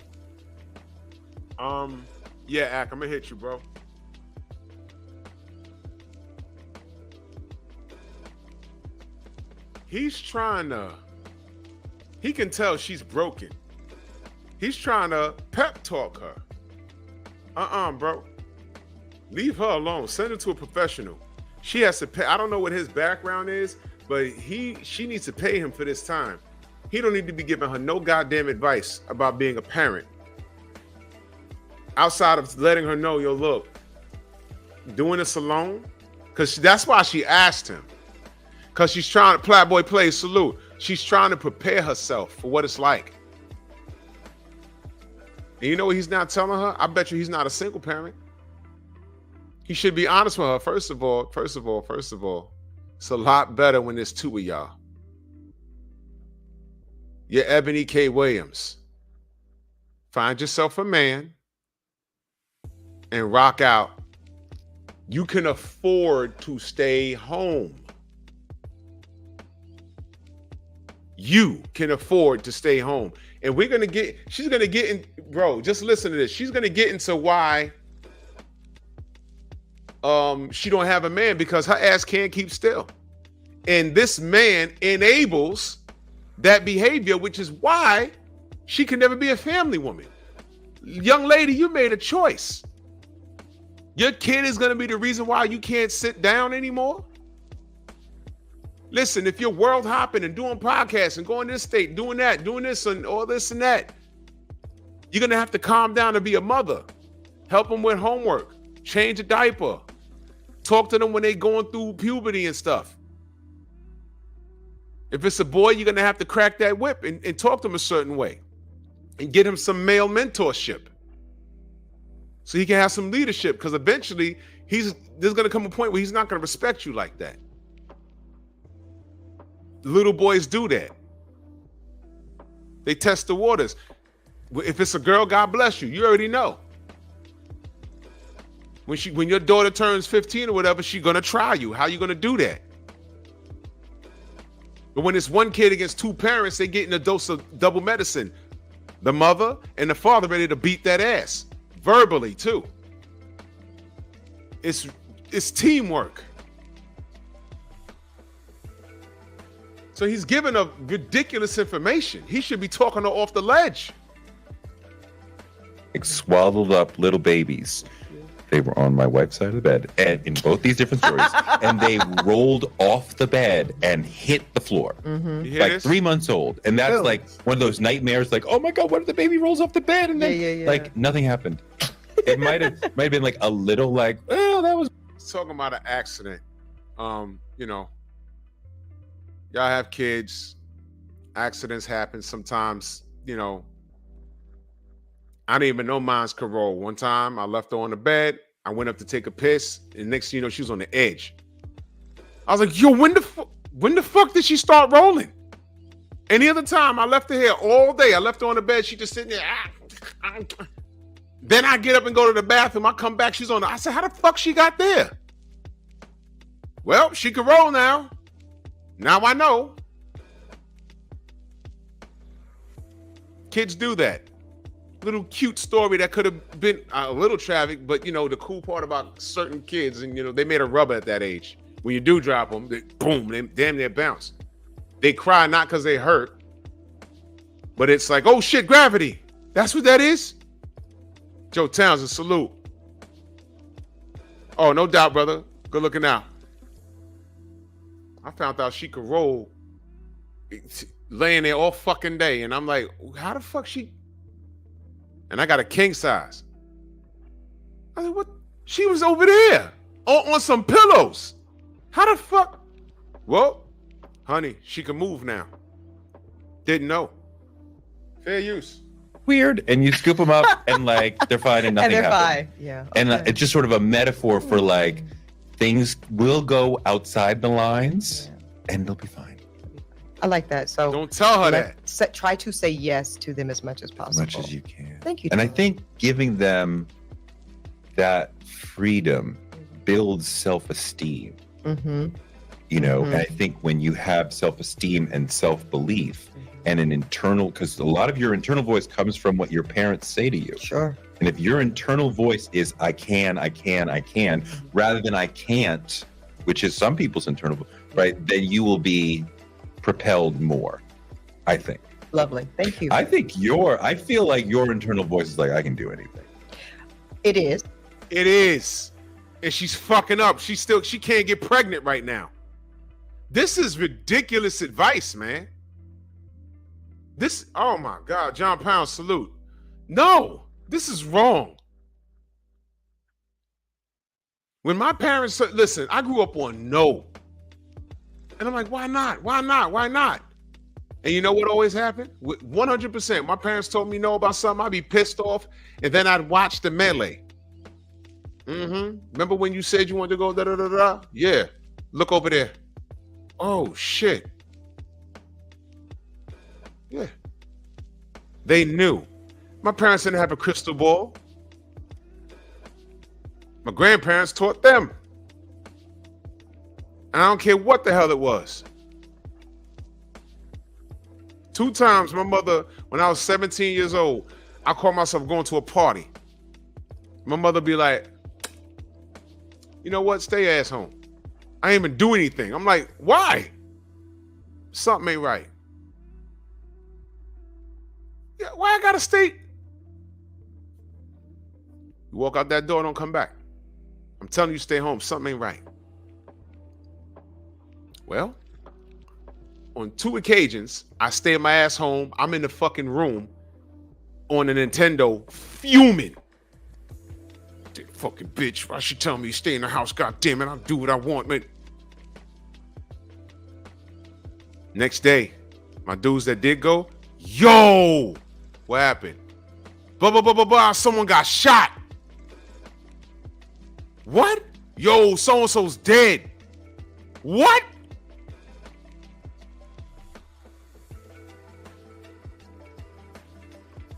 yeah, Ack, I'm gonna hit you, bro. He's trying to. He can tell she's broken. He's trying to pep talk her. Bro. Leave her alone. Send her to a professional. She has to pay. I don't know what his background is, but she needs to pay him for this time. He don't need to be giving her no goddamn advice about being a parent. Outside of letting her know, yo, look, doing this alone, because that's why she asked him. Because she's trying to, Playboy plays salute. She's trying to prepare herself for what it's like. And you know what he's not telling her? I bet you he's not a single parent. He should be honest with her. First of all, it's a lot better when there's two of y'all. You're Eboni K Williams. Find yourself a man and rock out. You can afford to stay home. You can afford to stay home. And she's going to get in, bro, just listen to this. She's going to get into why she don't have a man, because her ass can't keep still. And this man enables that behavior, which is why she can never be a family woman. Young lady, you made a choice. Your kid is going to be the reason why you can't sit down anymore. Listen, if you're world hopping and doing podcasts and going to this state, doing that, doing this and all this and that, you're going to have to calm down and be a mother. Help them with homework. Change a diaper. Talk to them when they're going through puberty and stuff. If it's a boy, you're going to have to crack that whip and talk to him a certain way and get him some male mentorship so he can have some leadership, because eventually there's going to come a point where he's not going to respect you like that. Little boys do that. They test the waters. If it's a girl, God bless you. You already know. When your daughter turns 15 or whatever, she's going to try you. How you going to do that? But when it's one kid against two parents, they getting a dose of double medicine. The mother and the father ready to beat that ass. Verbally, too. It's teamwork. So he's giving her ridiculous information. He should be talking her off the ledge. Like swaddled up little babies. They were on my wife's side of the bed, and in both these different stories, and they rolled off the bed and hit the floor. Mm-hmm. Like 3 months old. And that's like one of those nightmares, like, oh my God, what if the baby rolls off the bed? And then like nothing happened. It might have been like a little like, oh, that was talking about an accident. You know, y'all have kids, accidents happen sometimes, you know. I didn't even know mine's could roll. One time I left her on the bed. I went up to take a piss, and next thing you know, she was on the edge. I was like, yo, when the fuck did she start rolling? Any other time I left her here all day. I left her on the bed. She just sitting there. Then I get up and go to the bathroom. I come back. She's on I said, how the fuck she got there? Well, she can roll now. Now I know. Kids do that. Little cute story that could have been a little tragic, but you know, the cool part about certain kids, and you know, they made a rubber at that age. When you do drop them, they damn near bounce. They cry not because they hurt, but it's like, oh shit, gravity. That's what that is. Joe Townsend, salute. Oh, no doubt, brother. Good looking out. I found out she could roll laying there all fucking day, and I'm like, how the fuck she? And I got a king size. I was like, what? She was over there on some pillows. How the fuck? Well, honey, she can move now. Didn't know. Fair use. weird. And you scoop them up and like they're fine and nothing happened. Yeah. And it's just sort of a metaphor for like things will go outside the lines and they'll be fine. I like that. So don't tell her that. Try to say yes to them as much as possible. As much as you can. Thank you. And I think giving them that freedom builds self-esteem. Mm-hmm. You know, and I think when you have self-esteem and self-belief and an internal, because a lot of your internal voice comes from what your parents say to you. Sure. And if your internal voice is I can, rather than I can't, which is some people's internal voice, right? Then you will be propelled more, I think. Lovely. Thank you. I feel like your internal voice is like, I can do anything. It is. It is. And she's fucking up. She can't get pregnant right now. This is ridiculous advice, man. Oh my God, John Pound, salute. No, this is wrong. When my parents said, listen, I grew up on no. And I'm like, why not? Why not? Why not? And you know what always happened? 100%. My parents told me no about something, I'd be pissed off, and then I'd watch the melee. Remember when you said you wanted to go da-da-da-da? Yeah. Look over there. Oh, shit. Yeah. They knew. My parents didn't have a crystal ball. My grandparents taught them. And I don't care what the hell it was. 2 times my mother, when I was 17 years old, I caught myself going to a party. My mother be like, you know what? Stay your ass home. I ain't even do anything. I'm like, why? Something ain't right. Yeah, why I gotta stay? You walk out that door, don't come back. I'm telling you, stay home. Something ain't right. Well, on 2 occasions, I stay my ass home. I'm in the fucking room on the Nintendo fuming. That fucking bitch. Why she tell me to stay in the house? God damn it. I'll do what I want, man. Next day, my dudes that did go, yo, what happened? Blah, blah, blah, blah, blah. Someone got shot. What? Yo, so-and-so's dead. What?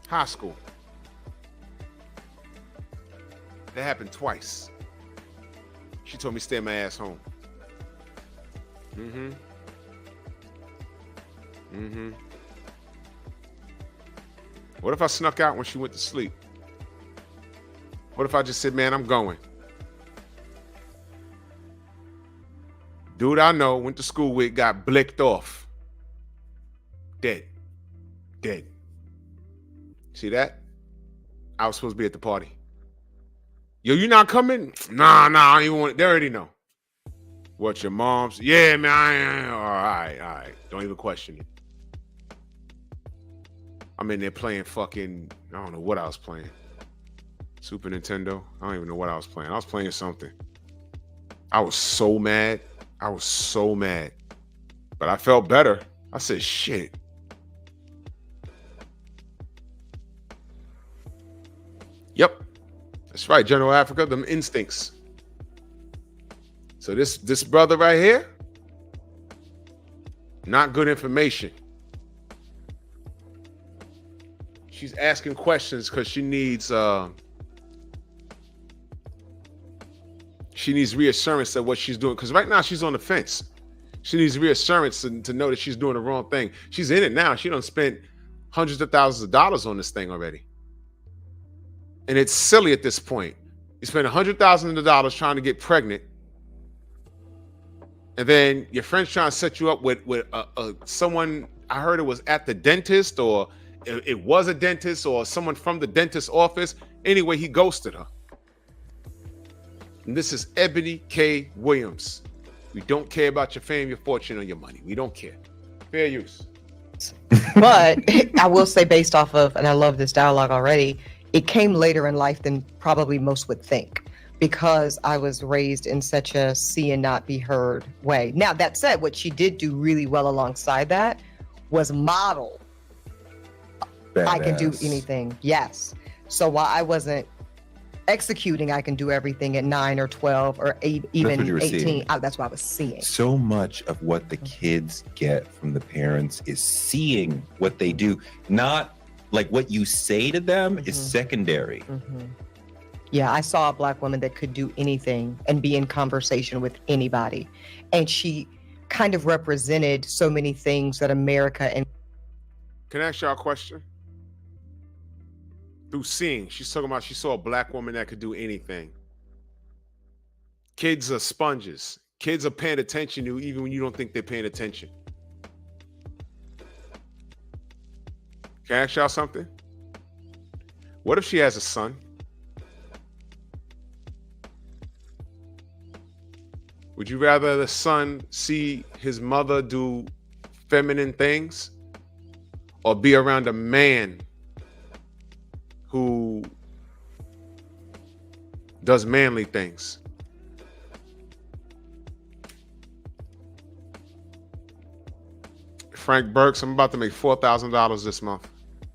High school. That happened twice. She told me to stay my ass home. What if I snuck out when she went to sleep? What if I just said, man, I'm going? Dude I know, went to school with, got blicked off. Dead. Dead. See that? I was supposed to be at the party. Yo, you not coming? Nah, I don't even want it. They already know. What, your mom's? Yeah, man. All right. Don't even question it. I'm in there playing fucking, I don't know what I was playing. Super Nintendo. I don't even know what I was playing. I was playing something. I was so mad. But I felt better. I said, shit. Yep. That's right, General Africa, them instincts. So this brother right here, not good information. She's asking questions because she needs reassurance that what she's doing. Because right now she's on the fence. She needs reassurance to know that she's doing the wrong thing. She's in it now. She done spent hundreds of thousands of dollars on this thing already. And it's silly at this point. You spend $100,000 trying to get pregnant, and then your friend's trying to set you up with someone. I heard it was at the dentist, or it was a dentist, or someone from the dentist's office. Anyway, he ghosted her. And this is Eboni K Williams. We don't care about your fame, your fortune, or your money. We don't care. Fair use. But I will say, based off of, and I love this dialogue already, it came later in life than probably most would think, because I was raised in such a see and not be heard way. Now, that said, what she did do really well alongside that was model. Badass. I can do anything. Yes. So while I wasn't executing, I can do everything at 9 or 12 or 8, even 18. That's what I was seeing. So much of what the kids get from the parents is seeing what they do, not like what you say to them is secondary. Yeah, I saw a Black woman that could do anything and be in conversation with anybody. And she kind of represented so many things that America and... Can I ask y'all a question? Through seeing, she's talking about she saw a Black woman that could do anything. Kids are sponges. Kids are paying attention to you even when you don't think they're paying attention. Can I ask y'all something? What if she has a son? Would you rather the son see his mother do feminine things or be around a man who does manly things? Frank Burks, I'm about to make $4,000 this month.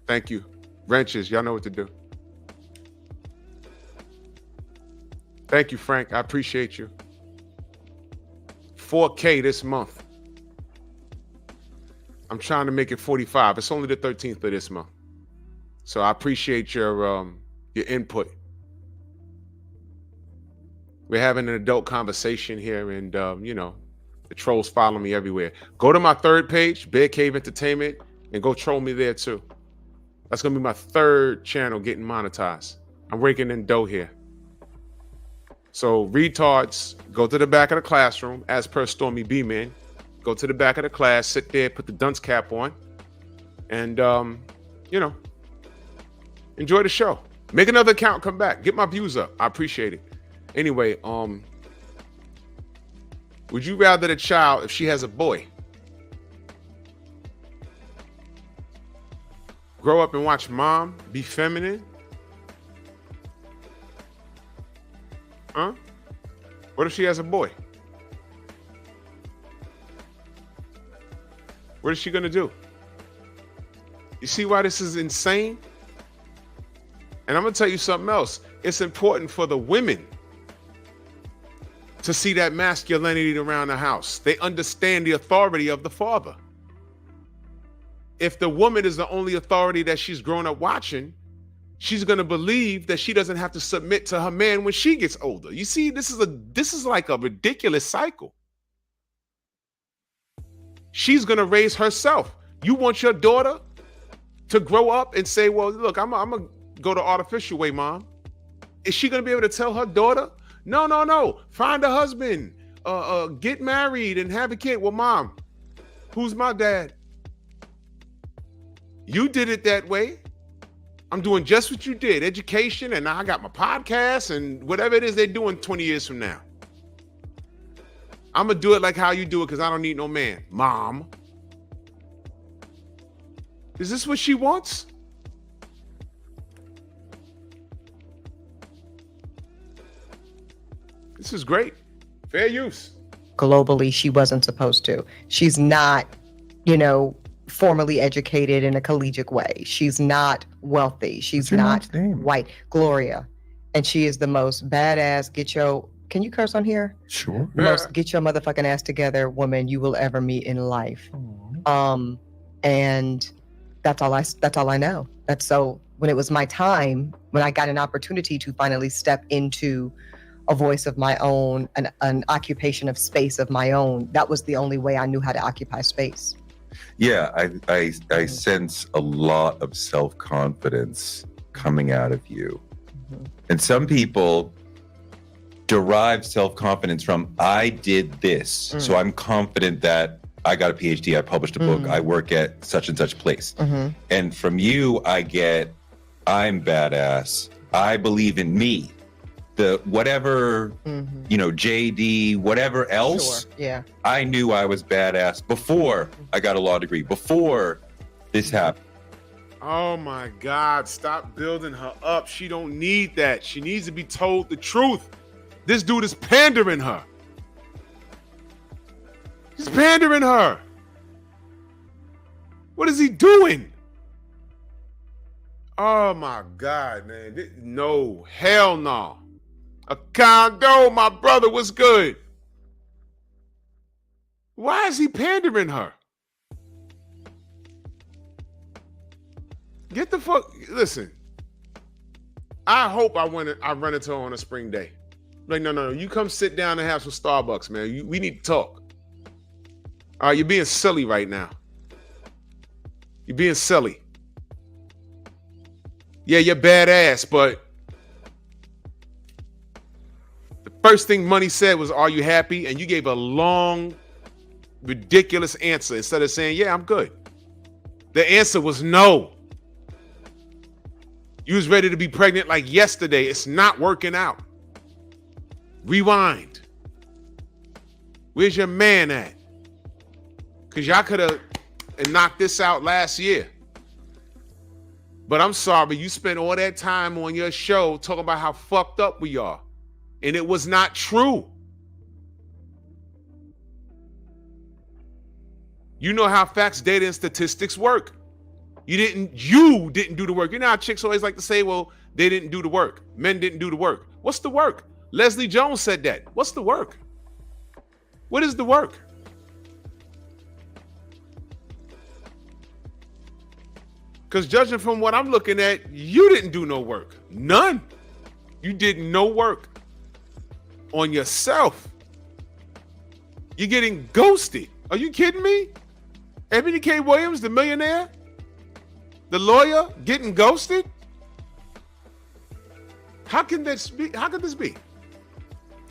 Thank you. Wrenches, y'all know what to do. Thank you, Frank. I appreciate you. 4K this month. I'm trying to make it 45. It's only the 13th of this month. So I appreciate your input. We're having an adult conversation here, and the trolls follow me everywhere. Go to my third page, Bear Cave Entertainment, and go troll me there too. That's gonna be my third channel getting monetized. I'm raking in dough here. So retards, go to the back of the classroom, as per Stormy B-Man. Go to the back of the class, sit there, put the dunce cap on, and enjoy the show. Make another account, come back, get my views up. I appreciate it. Anyway, would you rather the child, if she has a boy, grow up and watch mom be feminine? Huh? What if she has a boy? What is she gonna do? You see why this is insane? And I'm gonna tell you something else. It's important for the women to see that masculinity around the house. They understand the authority of the father. If the woman is the only authority that she's grown up watching, she's gonna believe that she doesn't have to submit to her man when she gets older. You see, this is like a ridiculous cycle. She's gonna raise herself. You want your daughter to grow up and say, well, look, I'm gonna go the artificial way, mom. Is she gonna be able to tell her daughter, no, find a husband, get married and have a kid? Well, mom, who's my dad? You did it that way. I'm doing just what you did, education, and now I got my podcast and whatever it is they're doing 20 years from now. I'm gonna do it like how you do it because I don't need no man. Mom. Is this what she wants? This is great. Fair use. Globally, she wasn't supposed to. She's not, formally educated in a collegiate way. She's not wealthy. She's not white. Gloria. And she is the most badass, can you curse on here? Sure. Most get your motherfucking ass together woman you will ever meet in life. And that's all I know. That's so when it was my time, when I got an opportunity to finally step into a voice of my own, an occupation of space of my own, that was the only way I knew how to occupy space. Yeah, I sense a lot of self-confidence coming out of you. Mm-hmm. And some people derive self-confidence from, I did this, so I'm confident that I got a PhD, I published a book, I work at such and such place. And from you, I get, I'm badass, I believe in me. The whatever, JD, whatever else, I knew I was badass before I got a law degree, before this happened. Oh my God, stop building her up. She don't need that. She needs to be told the truth. This dude is pandering her. He's pandering her. What is he doing? Oh my God, man. No, hell no. A condo, my brother, was good. Why is he pandering her? Get the fuck, listen. I hope I run into her on a spring day. Like, no, you come sit down and have some Starbucks, man. We need to talk. All right, you're being silly right now. You're being silly. Yeah, you're badass, but the first thing Money said was, are you happy? And you gave a long, ridiculous answer instead of saying, yeah, I'm good. The answer was no. You was ready to be pregnant like yesterday. It's not working out. Rewind. Where's your man at? Because y'all could have knocked this out last year. But I'm sorry, you spent all that time on your show talking about how fucked up we are. And it was not true. You know how facts, data, and statistics work. You didn't do the work. You know how chicks always like to say, well, they didn't do the work. Men didn't do the work. What's the work? Leslie Jones said that. What's the work? What is the work? Because judging from what I'm looking at, you didn't do no work. None. You did no work on yourself. You're getting ghosted. Are you kidding me? Eboni K Williams, the millionaire, the lawyer, getting ghosted? How can this be? How could this be?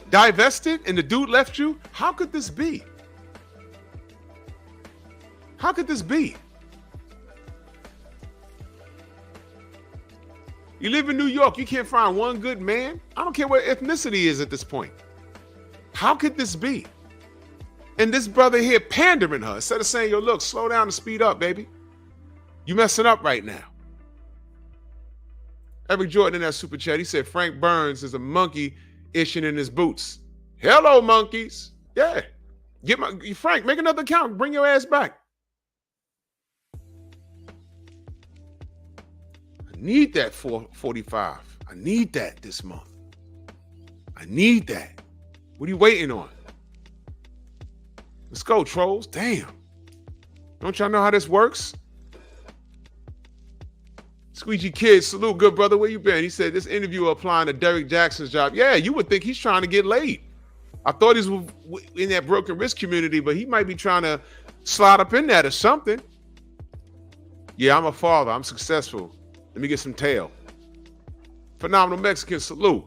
Divested and the dude left you? How could this be? How could this be? You live in New York, you can't find one good man? I don't care what ethnicity is at this point. How could this be? And this brother here pandering her instead of saying, yo, look, slow down and speed up, baby. You messing up right now. Eric Jordan in that super chat, he said Frank Burns is a monkey itching in his boots. Hello, monkeys. Yeah. Frank, make another account. Bring your ass back. I need that 445. I need that this month. I need that. What are you waiting on? Let's go, trolls. Damn. Don't y'all know how this works? Squeegee Kid, salute, good brother. Where you been? He said this interviewer applying to Derek Jackson's job. Yeah, you would think he's trying to get laid. I thought he was in that broken wrist community, but he might be trying to slide up in that or something. Yeah, I'm a father. I'm successful. Let me get some tail. Phenomenal Mexican, salute.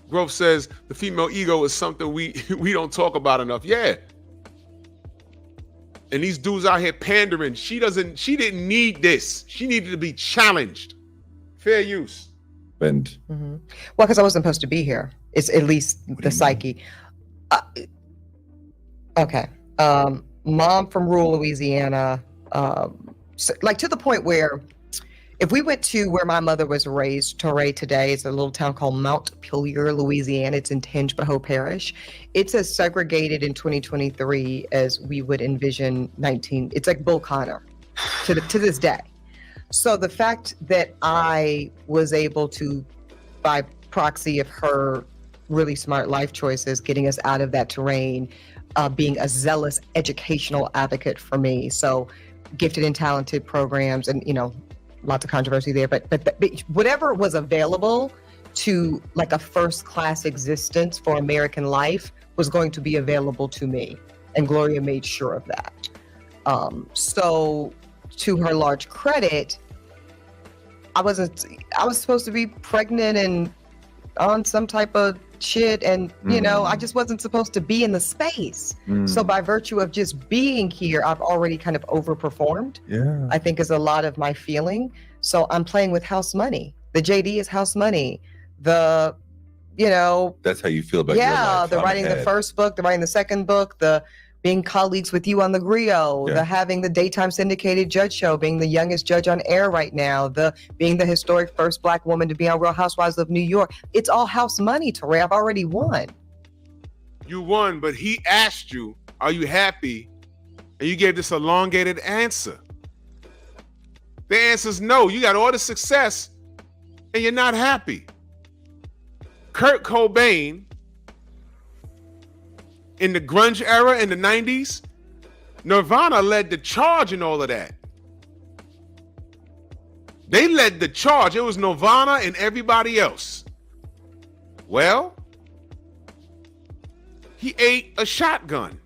Grove says the female ego is something we don't talk about enough. Yeah. And these dudes out here pandering. She didn't need this. She needed to be challenged. Fair use. And well, because I wasn't supposed to be here. It's at least the psyche. Okay. Mom from rural Louisiana, like to the point where if we went to where my mother was raised, Torrey today, it's a little town called Montpelier, Louisiana. It's in Tangipahoa Parish. It's as segregated in 2023 as we would envision it's like Bull Connor to this day. So the fact that I was able to, by proxy of her really smart life choices, getting us out of that terrain, being a zealous educational advocate for me. So gifted and talented programs and, lots of controversy there, but whatever was available to like a first class existence for American life was going to be available to me. And Gloria made sure of that. So to her large credit, I was supposed to be pregnant and on some type of shit. And, I just wasn't supposed to be in the space. So by virtue of just being here, I've already kind of overperformed. Yeah, I think is a lot of my feeling. So I'm playing with house money. The JD is house money. That's how you feel about your life. The writing the first book, the writing the second book, the being colleagues with you on the griot, the having the daytime syndicated judge show, being the youngest judge on air right now, the being the historic first Black woman to be on Real Housewives of New York. It's all house money, Torrey. I've already won. You won, but he asked you, are you happy? And you gave this elongated answer. The answer is no. You got all the success and you're not happy. Kurt Cobain, in the grunge era in the 90s, Nirvana led the charge in all of that. They led the charge. It was Nirvana and everybody else. Well, he ate a shotgun.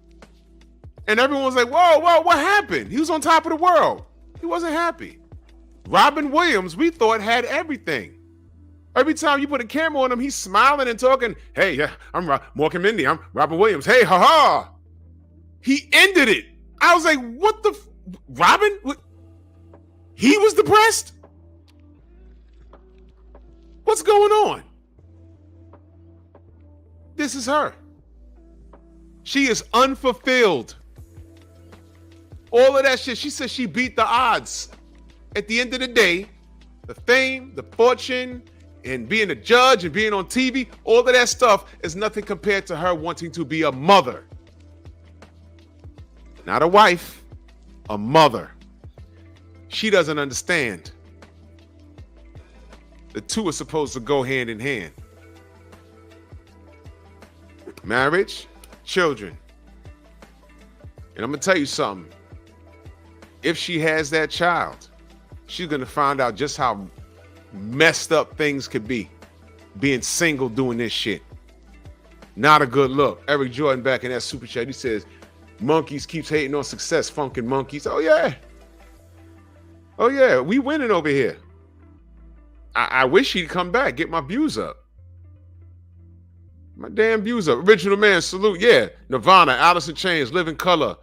And everyone was like, whoa, what happened? He was on top of the world. He wasn't happy. Robin Williams, we thought, had everything. Every time you put a camera on him, he's smiling and talking. Hey, yeah, I'm Morgan Mindy. I'm Robin Williams. Hey, haha. He ended it. I was like, what the? Robin? What? He was depressed? What's going on? This is her. She is unfulfilled. All of that shit. She said she beat the odds. At the end of the day, the fame, the fortune, and being a judge and being on TV, all of that stuff is nothing compared to her wanting to be a mother. Not a wife, a mother. She doesn't understand. The two are supposed to go hand in hand. Marriage, children. And I'm going to tell you something. If she has that child, she's going to find out just how messed up things could be being single doing this shit. Not a good look. Eric Jordan back in that super chat, he says, monkeys keeps hating on success, funkin' monkeys. Oh yeah. Oh yeah, we winning over here. I wish he'd come back, get my views up. My damn views up. Original Man, salute. Yeah. Nirvana, Alice in Chains, Living Color,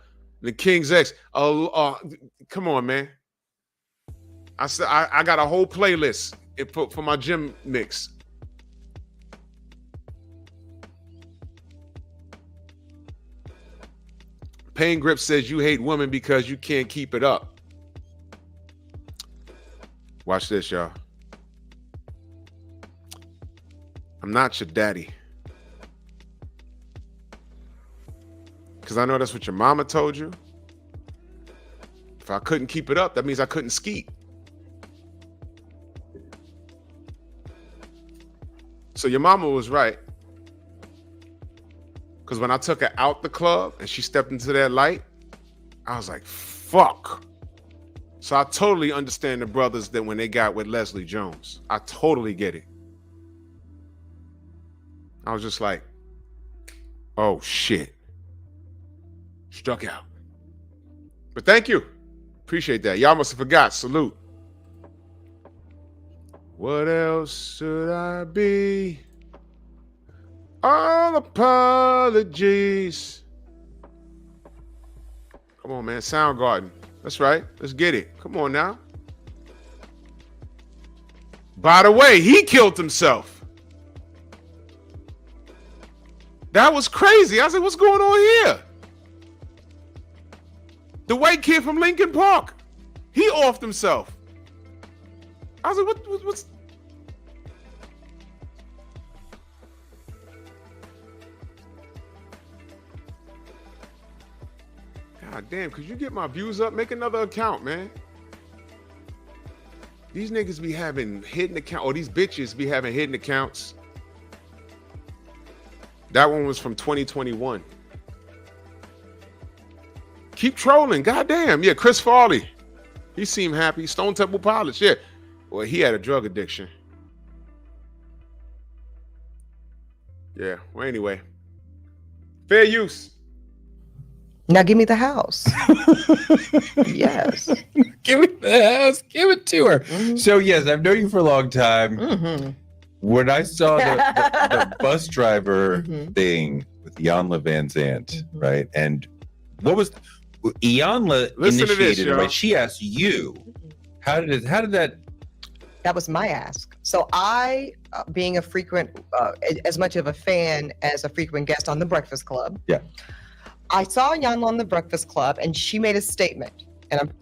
The King's X. Come on, man. I got a whole playlist for my gym mix. Pain Grip says you hate women because you can't keep it up. Watch this, y'all. I'm not your daddy. Because I know that's what your mama told you. If I couldn't keep it up, that means I couldn't skeet. So your mama was right. Because when I took her out the club and she stepped into that light, I was like, fuck. So I totally understand the brothers that when they got with Leslie Jones. I totally get it. I was just like, oh shit. Struck out. But thank you. Appreciate that. Y'all must have forgot. Salute. What else should I be? All apologies. Come on, man. Soundgarden. That's right. Let's get it. Come on now. By the way, he killed himself. That was crazy. I was like, what's going on here? The white kid from Lincoln Park. He offed himself. I was like, what's... God damn, could you get my views up? Make another account, man. These niggas be having hidden accounts, or these bitches be having hidden accounts. That one was from 2021. Keep trolling, goddamn. Yeah, Chris Farley. He seemed happy. Stone Temple Pilots, yeah. Well, he had a drug addiction. Yeah, well, anyway. Fair use. Now give me the house. Yes. Give me the house. Give it to her. Mm-hmm. So, yes, I've known you for a long time. Mm-hmm. When I saw the bus driver thing with Iyanla Van Zandt, right? And what was Iyanla initiated, right? She asked you. How did that? That was my ask. So I, being a frequent, as much of a fan as a frequent guest on The Breakfast Club. Yeah. I saw Iyanla on The Breakfast Club, and she made a statement. And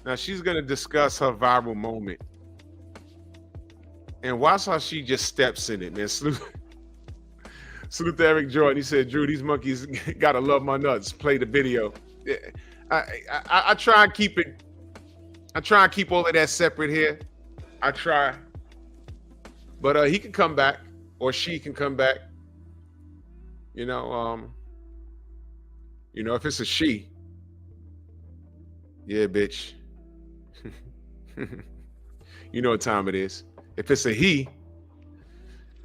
now she's gonna discuss her viral moment. And watch how she just steps in it, man. Salute to Eric Jordan. He said, Drew, these monkeys gotta love my nuts. Play the video. Yeah, I try and keep it. I try and keep all of that separate here. I try. But he can come back, or she can come back. You know, if it's a she. Yeah, bitch. You know what time it is. If it's a he,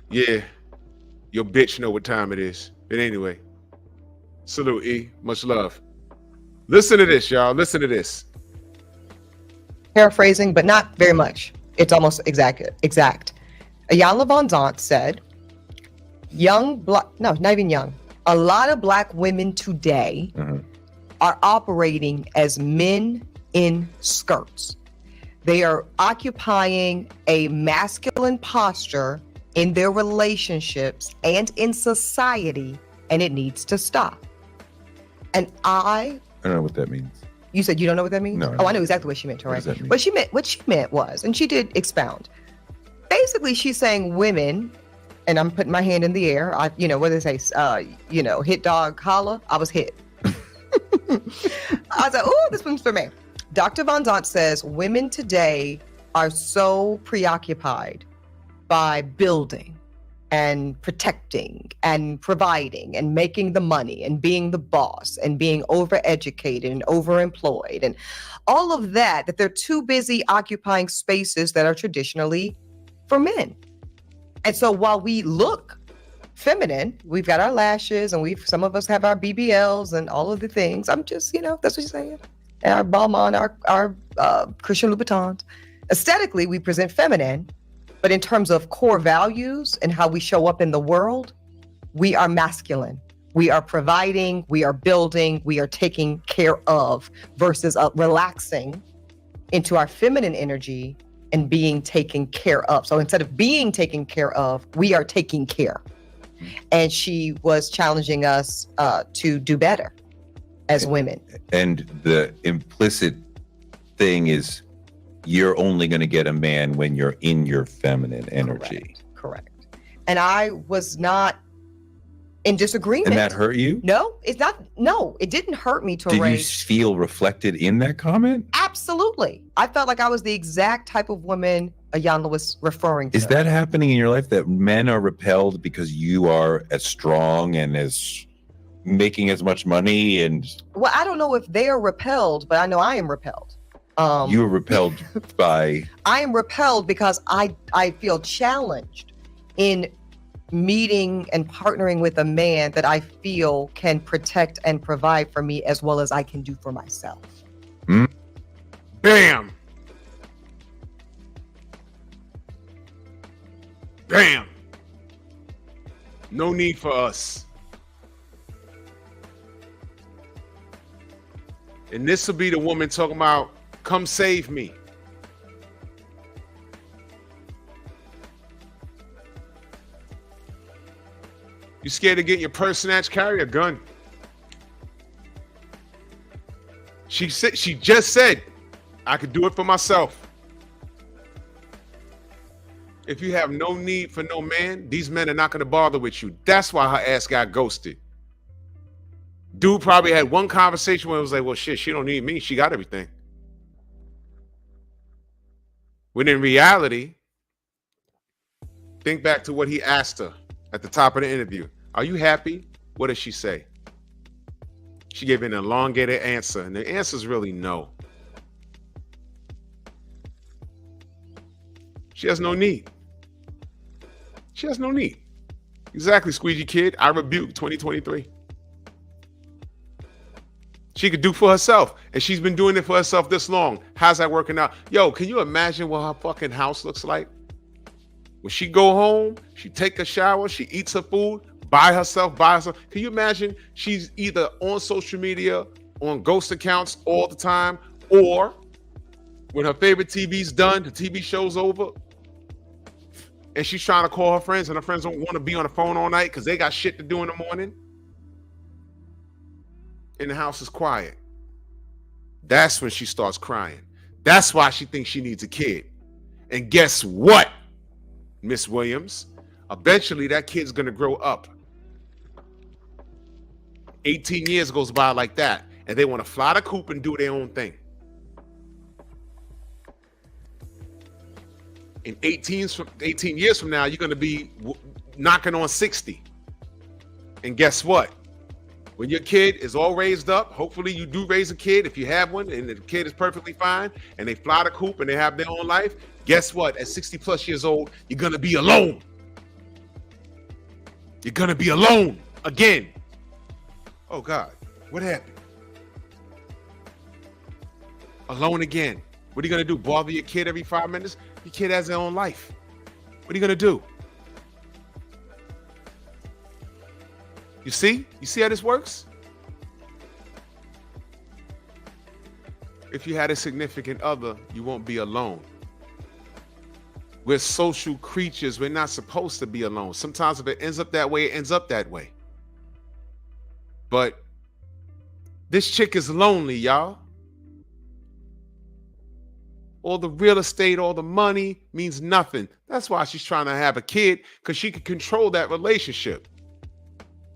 yeah, your bitch know what time it is. But anyway, salute, E. Much love. Listen to this, y'all. Listen to this. Paraphrasing, but not very much. It's almost exact. Iyanla Van Zandt said, not even young. A lot of Black women today are operating as men in skirts. They are occupying a masculine posture in their relationships and in society, and it needs to stop. And I don't know what that means. You said you don't know what that means? No. Oh, I know exactly what she meant, right? What does that mean? What she meant was, and she did expound. Basically, she's saying women, and I'm putting my hand in the air. What do they say? Hit dog holla. I was hit. I was like, oh, this one's for me. Dr. Von Zant says women today are so preoccupied by building and protecting and providing and making the money and being the boss and being overeducated and overemployed and all of that they're too busy occupying spaces that are traditionally for men. And so while we look feminine, we've got our lashes and some of us have our BBLs and all of the things. I'm just, that's what you're saying. And our Balmain, our Christian Louboutins. Aesthetically, we present feminine, but in terms of core values and how we show up in the world, we are masculine. We are providing, we are building, we are taking care of versus relaxing into our feminine energy and being taken care of. So instead of being taken care of, we are taking care. And she was challenging us to do better as women. And the implicit thing is you're only going to get a man when you're in your feminine energy. Correct. And I was not in disagreement. And that hurt you? No, it's not. No, it didn't hurt me to Did raise. you feel reflected in that comment? Absolutely. I felt like I was the exact type of woman Ayanna was referring to. Is that happening in your life, that men are repelled because you are as strong and as making as much money? And well, I don't know if they are repelled, but I know I am repelled. You were repelled by? I am repelled because I feel challenged in meeting and partnering with a man that I feel can protect and provide for me as well as I can do for myself. Bam. Bam. No need for us. And this will be the woman talking about, come save me. You scared to get your purse snatched? Carry a gun. She just said, I could do it for myself. If you have no need for no man, these men are not going to bother with you. That's why her ass got ghosted. Dude probably had one conversation where it was like, well, shit, she don't need me. She got everything. When in reality, think back to what he asked her at the top of the interview. Are you happy? What did she say? She gave an elongated answer, and the answer is really no. She has no need. She has no need. Exactly, Squeegee Kid. I rebuke 2023. She could do for herself, and she's been doing it for herself this long. How's that working out? Yo, can you imagine what her fucking house looks like? When she go home, she take a shower, she eats her food, by herself. Can you imagine she's either on social media, on ghost accounts all the time, or when her favorite TV's done, the TV show's over, and she's trying to call her friends, and her friends don't want to be on the phone all night because they got shit to do in the morning, and the house is quiet. That's when she starts crying. That's why she thinks she needs a kid. And guess what, Miss Williams? Eventually, that kid's going to grow up. 18 years goes by like that, and they want to fly the coop and do their own thing. In 18 years from now, you're going to be knocking on 60. And guess what? When your kid is all raised up, hopefully you do raise a kid if you have one, and the kid is perfectly fine, and they fly the coop and they have their own life, guess what? At 60 plus years old, you're going to be alone. You're going to be alone again. Oh, God. What happened? Alone again. What are you going to do? Bother your kid every 5 minutes? Your kid has their own life. What are you going to do? You see? You see how this works? if you had a significant other, you won't be alone. We're social creatures. We're not supposed to be alone. Sometimes if it ends up that way, it ends up that way. But this chick is lonely, y'all. All the real estate, all the money means nothing. That's why she's trying to have a kid, because she can control that relationship.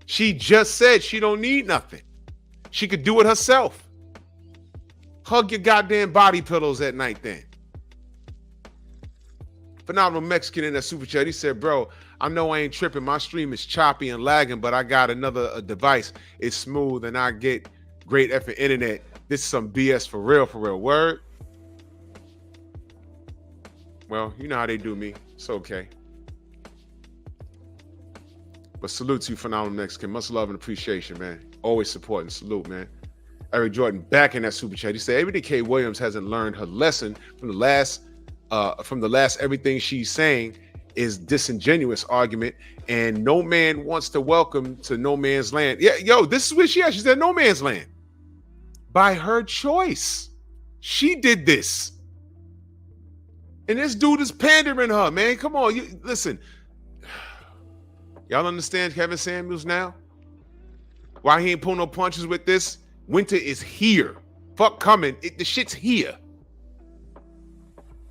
She just said she don't need nothing. She could do it herself. Hug your goddamn body pillows at night then. Phenomenal Mexican in that super chat. He said, bro, I know I ain't tripping. My stream is choppy and lagging, but I got another device. It's smooth and I get great effing internet. This is some BS for real, word. Well, you know how they do me. It's okay. But salute to you, Phenomenal Mexican. Much love and appreciation, man. Always supporting. Salute, man. Eric Jordan back in that super chat. He said, Eboni K Williams hasn't learned her lesson from the last everything she's saying is disingenuous argument, and no man wants to welcome to no man's land. Yeah, yo, this is where she at. She's at no man's land. By her choice. She did this. And this dude is pandering her, man. Come on, you listen. Y'all understand Kevin Samuels now? Why he ain't pulling no punches with this? Winter is here. Fuck coming. The shit's here.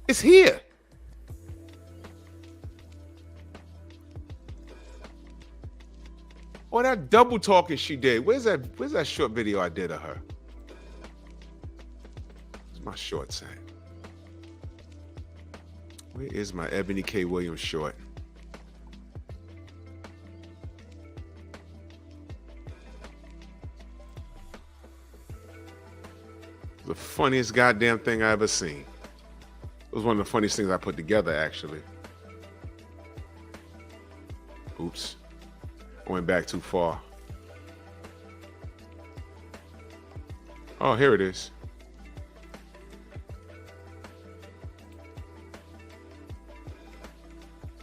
It's here. Oh, that double talking she did. Where's that short video I did of her? Where's my shorts at? Where is my Eboni K Williams short? The funniest goddamn thing I ever seen. It was one of the funniest things I put together, actually. Oops. I went back too far. Oh, here it is.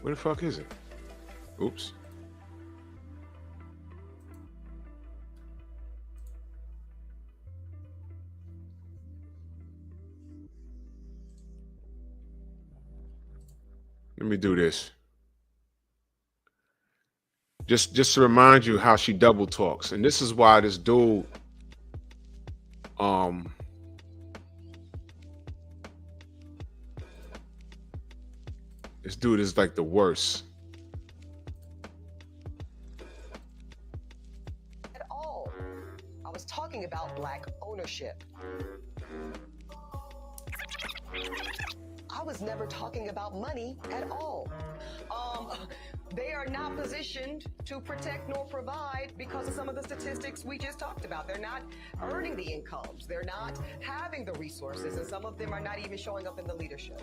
Where the fuck is it? Oops. Let me do this. Just to remind you how she double talks. And this is why this dude this dude is like the worst. At all. I was talking about Black ownership. I was never talking about money at all. They are not positioned to protect nor provide because of some of the statistics we just talked about. They're not earning the incomes. They're not having the resources, and some of them are not even showing up in the leadership.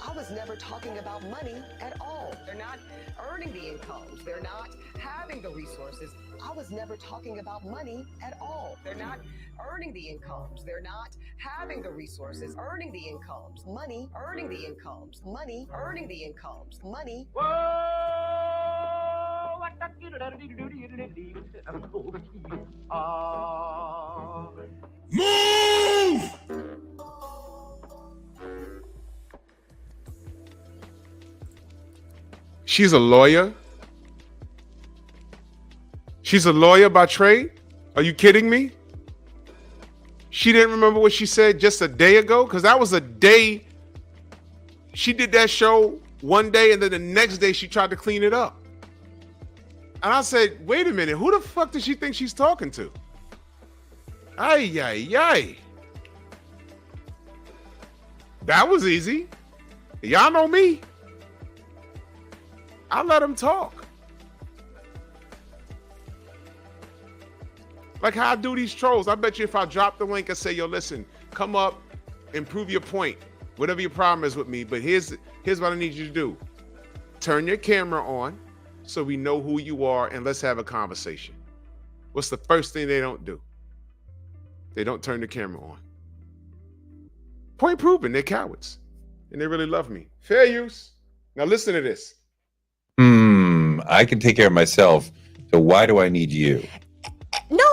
I was never talking about money at all. They're not earning the incomes. They're not having the resources. I was never talking about money at all. They're not earning the incomes. They're not having the resources, earning the incomes, money, earning the incomes, money, earning the incomes, money. Move! She's a lawyer. She's a lawyer by trade. Are you kidding me? She didn't remember what she said just a day ago? Because that was a day. She did that show one day, and then the next day she tried to clean it up. And I said, wait a minute, who the fuck does she think she's talking to? Ay, ay, ay. That was easy. Y'all know me. I let him talk. Like how I do these trolls. I bet you if I drop the link and say, yo, listen, come up, improve your point, whatever your problem is with me, but here's what I need you to do. Turn your camera on so we know who you are and let's have a conversation. What's the first thing they don't do? They don't turn the camera on. Point proven, they're cowards. And they really love me. Fair use. Now listen to this. I can take care of myself. So why do I need you? No,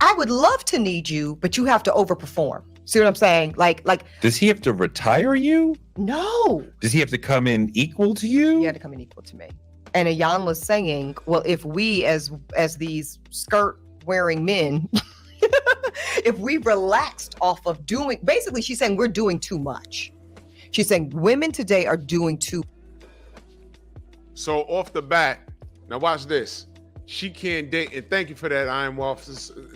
I would love to need you, but you have to overperform. See what I'm saying? Like, does he have to retire you? no. Does he have to come in equal to you? He had to come in equal to me. And Ayanla's saying, well, if we as these skirt wearing men, if we relaxed off of doing, basically she's saying we're doing too much. She's saying women today are doing too. So off the bat, now watch this. She can't date, and thank you for that, Iron Wolf.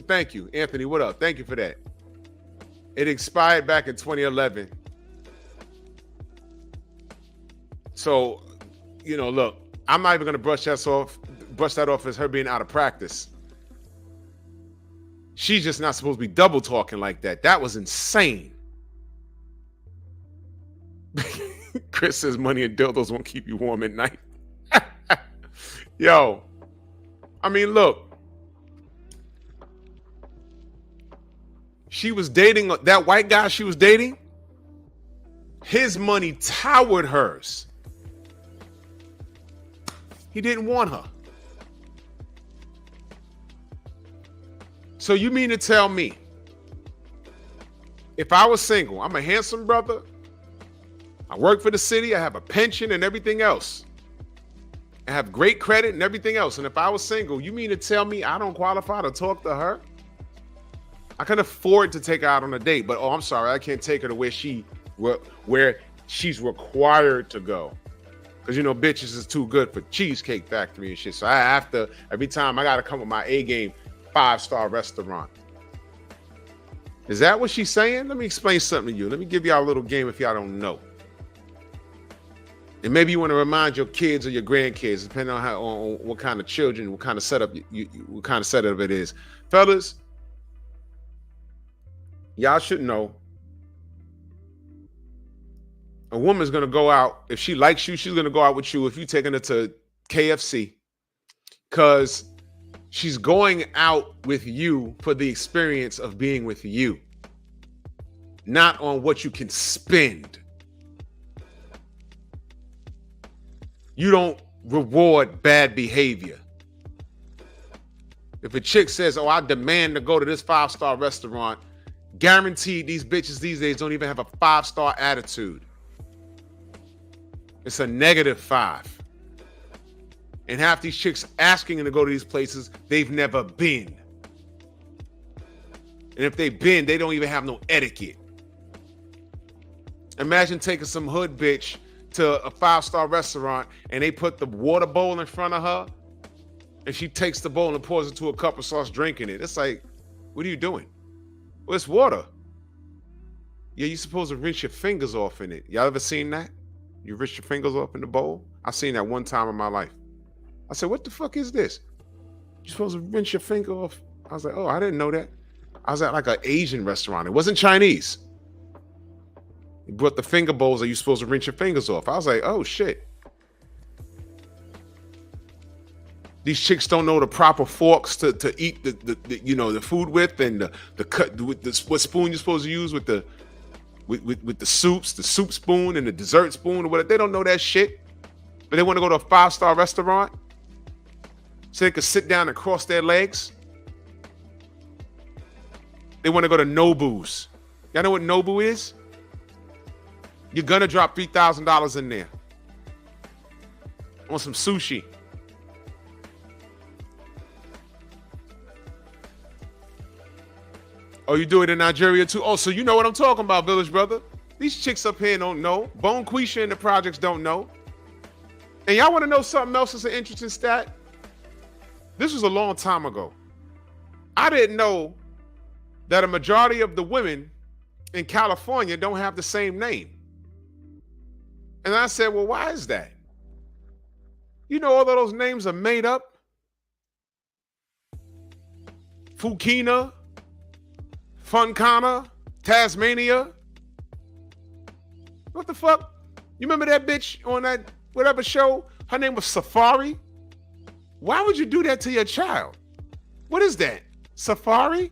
Thank you, Anthony. What up? Thank you for that. It expired back in 2011. So, you know, look, I'm not even gonna brush that off as her being out of practice. She's just not supposed to be double talking like that. That was insane. Chris says money and dildos won't keep you warm at night. Yo, I mean, look. She was dating that white guy she was dating. His money towered hers. He didn't want her. So you mean to tell me, if I was single, I'm a handsome brother, I work for the city, I have a pension and everything else, I have great credit and everything else, and if I was single, you mean to tell me I don't qualify to talk to her? I can afford to take her out on a date, but I'm sorry, I can't take her to where she's required to go. Because, you know, bitches is too good for Cheesecake Factory and shit. So I have to, every time I got to come with my A game, 5-star restaurant. Is that what she's saying? Let me explain something to you. Let me give y'all a little game if y'all don't know. And maybe you want to remind your kids or your grandkids, depending on what kind of children, what kind of setup what kind of setup it is. Fellas, y'all should know. A woman's gonna go out, if she likes you, she's gonna go out with you if you taking her to KFC. Because she's going out with you for the experience of being with you, not on what you can spend. You don't reward bad behavior. If a chick says, oh, I demand to go to this 5-star restaurant, guaranteed these bitches these days don't even have a 5-star attitude. It's a -5. And half these chicks asking them to go to these places, they've never been. And if they've been, they don't even have no etiquette. Imagine taking some hood bitch to a 5-star restaurant and they put the water bowl in front of her and she takes the bowl and pours it into a cup and starts drinking it. It's like, what are you doing? Well, it's water. Yeah, you're supposed to rinse your fingers off in it. Y'all ever seen that? You rinse your fingers off in the bowl? I seen that one time in my life. I said, what the fuck is this? You're supposed to rinse your finger off. I was like, oh, I didn't know that. I was at like an Asian restaurant. It wasn't Chinese. He brought the finger bowls that you're supposed to rinse your fingers off. I was like, oh shit. These chicks don't know the proper forks to eat the food with, and the cut with what spoon you're supposed to use with the soups, the soup spoon and the dessert spoon or whatever. They don't know that shit. But they want to go to a 5-star restaurant so they could sit down and cross their legs. They want to go to Nobu's. Y'all know what Nobu is? You're gonna drop $3,000 in there on some sushi. Oh, you do it in Nigeria too? Oh, so you know what I'm talking about, Village Brother. These chicks up here don't know. Bone Quisha and the projects don't know. And y'all want to know something else that's an interesting stat? This was a long time ago. I didn't know that a majority of the women in California don't have the same name. And I said, well, why is that? You know, all of those names are made up. Fukina, Funkana, Tasmania. What the fuck? You remember that bitch on that whatever show? Her name was Safari. Why would you do that to your child? What is that? Safari?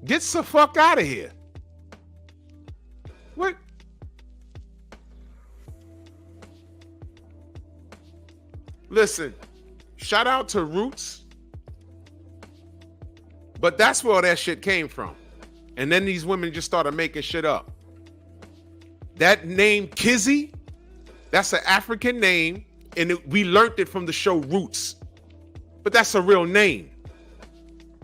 Get the fuck out of here. What? Listen, shout out to Roots. But that's where all that shit came from. And then these women just started making shit up. That name Kizzy, that's an African name, and we learned it from the show Roots. But that's a real name.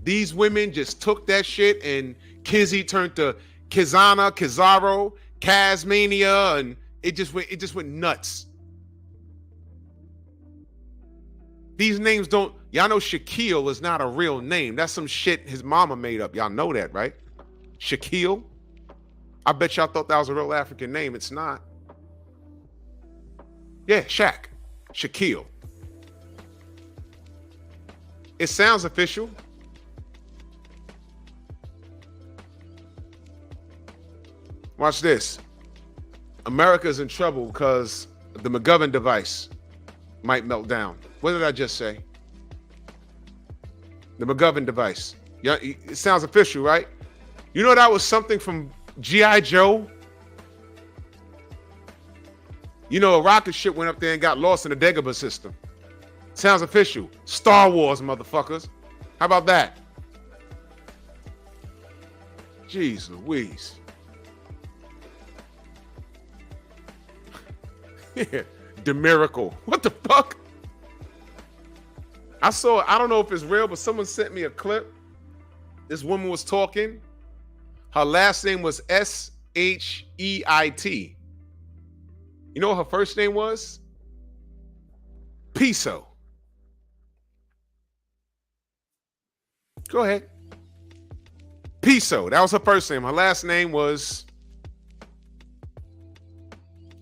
These women just took that shit, and Kizzy turned to Kizana, Kizaro, Kazmania, and it just went nuts. These names don't, y'all know Shaquille is not a real name. That's some shit his mama made up. Y'all know that, right? Shaquille. I bet y'all thought that was a real African name. It's not. Yeah, Shaq. Shaquille. It sounds official. Watch this. America's in trouble because the McGovern device might melt down. What did I just say? The McGovern device. Yeah, it sounds official, right? You know that was something from G.I. Joe? You know, a rocket ship went up there and got lost in the Dagobah system. Sounds official. Star Wars, motherfuckers. How about that? Jeez Louise. Yeah, the miracle. What the fuck? I don't know if it's real, but someone sent me a clip. This woman was talking. Her last name was Sheit. You know what her first name was? Piso. Go ahead. Piso. That was her first name. Her last name was...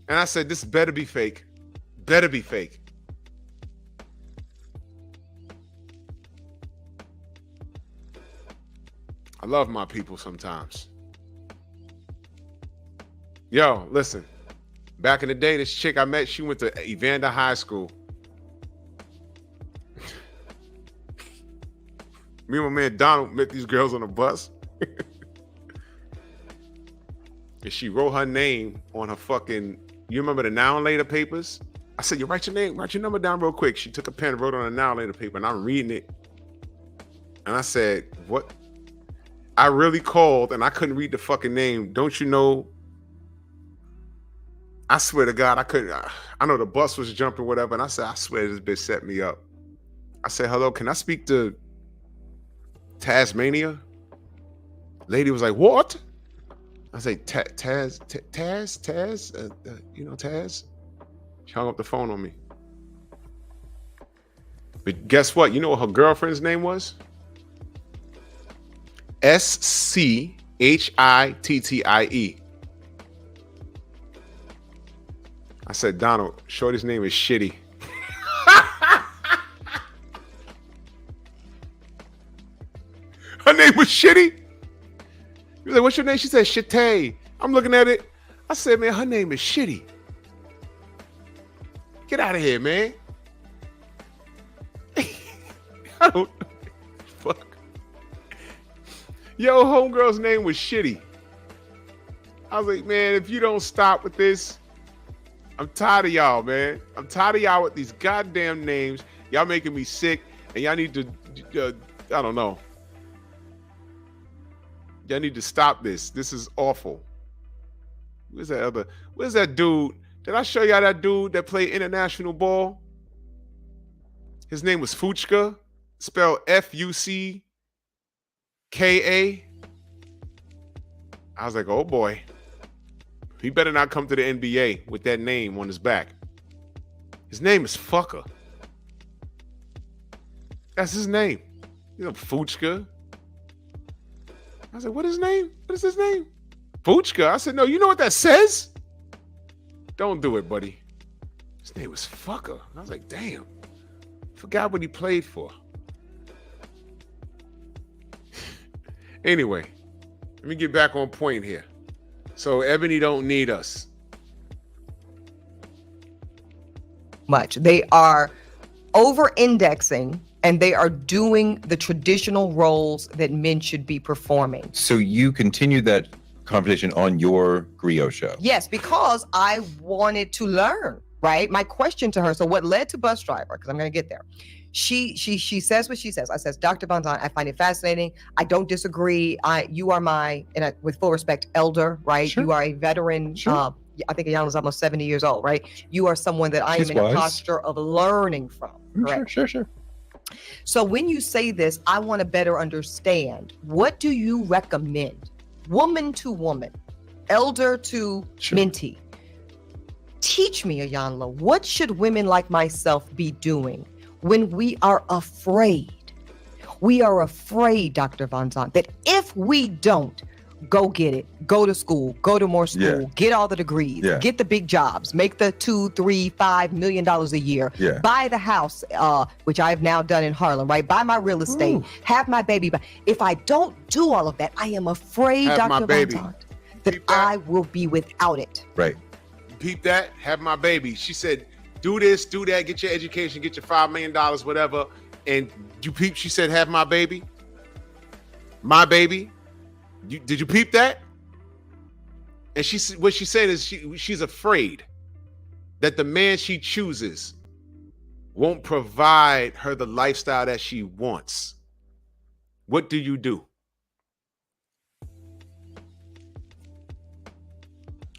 And I said, this better be fake. Better be fake. I love my people sometimes. Yo, listen. Back in the day, this chick I met, she went to Evander High School. Me and my man Donald met these girls on a bus. And she wrote her name on her fucking, you remember the noun later papers? I said, you write your name, write your number down real quick. She took a pen and wrote on a noun later paper, and I'm reading it. And I said, what? I really called and I couldn't read the fucking name. Don't you know? I swear to God, I couldn't. I know the bus was jumping, whatever. And I said, I swear this bitch set me up. I said, hello, can I speak to Tasmania? Lady was like, what? I said, Taz, you know, Taz? She hung up the phone on me. But guess what? You know what her girlfriend's name was? Schittie. I said, Donald, shorty's name is Shitty. Her name was Shitty? He was like, what's your name? She said, Shittay. I'm looking at it. I said, man, her name is Shitty. Get out of here, man. I don't... Fuck. Yo, homegirl's name was Shitty. I was like, man, if you don't stop with this, I'm tired of y'all, man. I'm tired of y'all with these goddamn names. Y'all making me sick, and y'all need to, I don't know. Y'all need to stop this. This is awful. Where's that dude? Did I show y'all that dude that played international ball? His name was Fuchka, spelled Fucka. I was like, oh boy. He better not come to the NBA with that name on his back. His name is Fucker. That's his name. You know, Fuchka. I was like, what is his name? What is his name? Fuchka. I said, no, you know what that says? Don't do it, buddy. His name was Fucker. I was like, damn. Forgot what he played for. Anyway, let me get back on point here. So Eboni don't need us. Much. They are over-indexing and they are doing the traditional roles that men should be performing. So you continue that conversation on your griot show? Yes, because I wanted to learn. right? My question to her, so what led to bus driver, because I'm going to get there. She says what she says. I says, Dr. Von Zant, I find it fascinating. I don't disagree. You are my, and with full respect, elder, right? Sure. You are a veteran. Sure. I think Ayana's almost 70 years old, right? You are someone that I She's am in wise. a posture of learning from. Correct? Sure. So when you say this, I want to better understand. What do you recommend? Woman to woman, elder to mentee. Teach me, Ayanla, what should women like myself be doing when we are afraid? We are afraid, Dr. Von Zant, that if we don't go get it, go to school, go to more school, get all the degrees, get the big jobs, make the $2, $3, $5 million a year, buy the house, which I've now done in Harlem, right? Buy my real estate, have my baby. If I don't do all of that, I am afraid, Have my Dr. Von baby. Zant, that I will be without it. Right. Peep that, have my baby. She said, do this, do that, get your education, get your $5 million, whatever. And you peep, she said, have my baby. My baby. Did you peep that? And what she said is she's afraid that the man she chooses won't provide her the lifestyle that she wants. What do you do?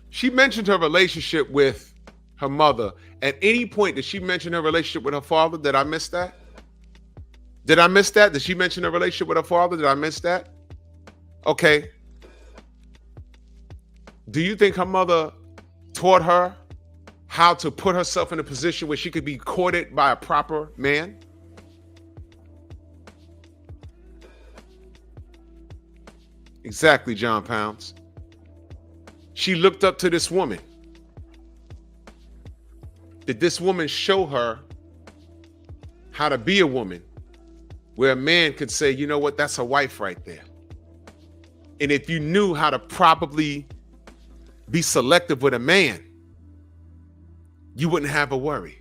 She mentioned her relationship with her mother. At any point, did she mention her relationship with her father? Did I miss that? Did I miss that? Did she mention her relationship with her father? Did I miss that? Okay. Do you think her mother taught her how to put herself in a position where she could be courted by a proper man? Exactly, John Pounds. She looked up to this woman. Did this woman show her how to be a woman where a man could say, you know what, that's a wife right there? And if you knew how to properly be selective with a man, you wouldn't have a worry.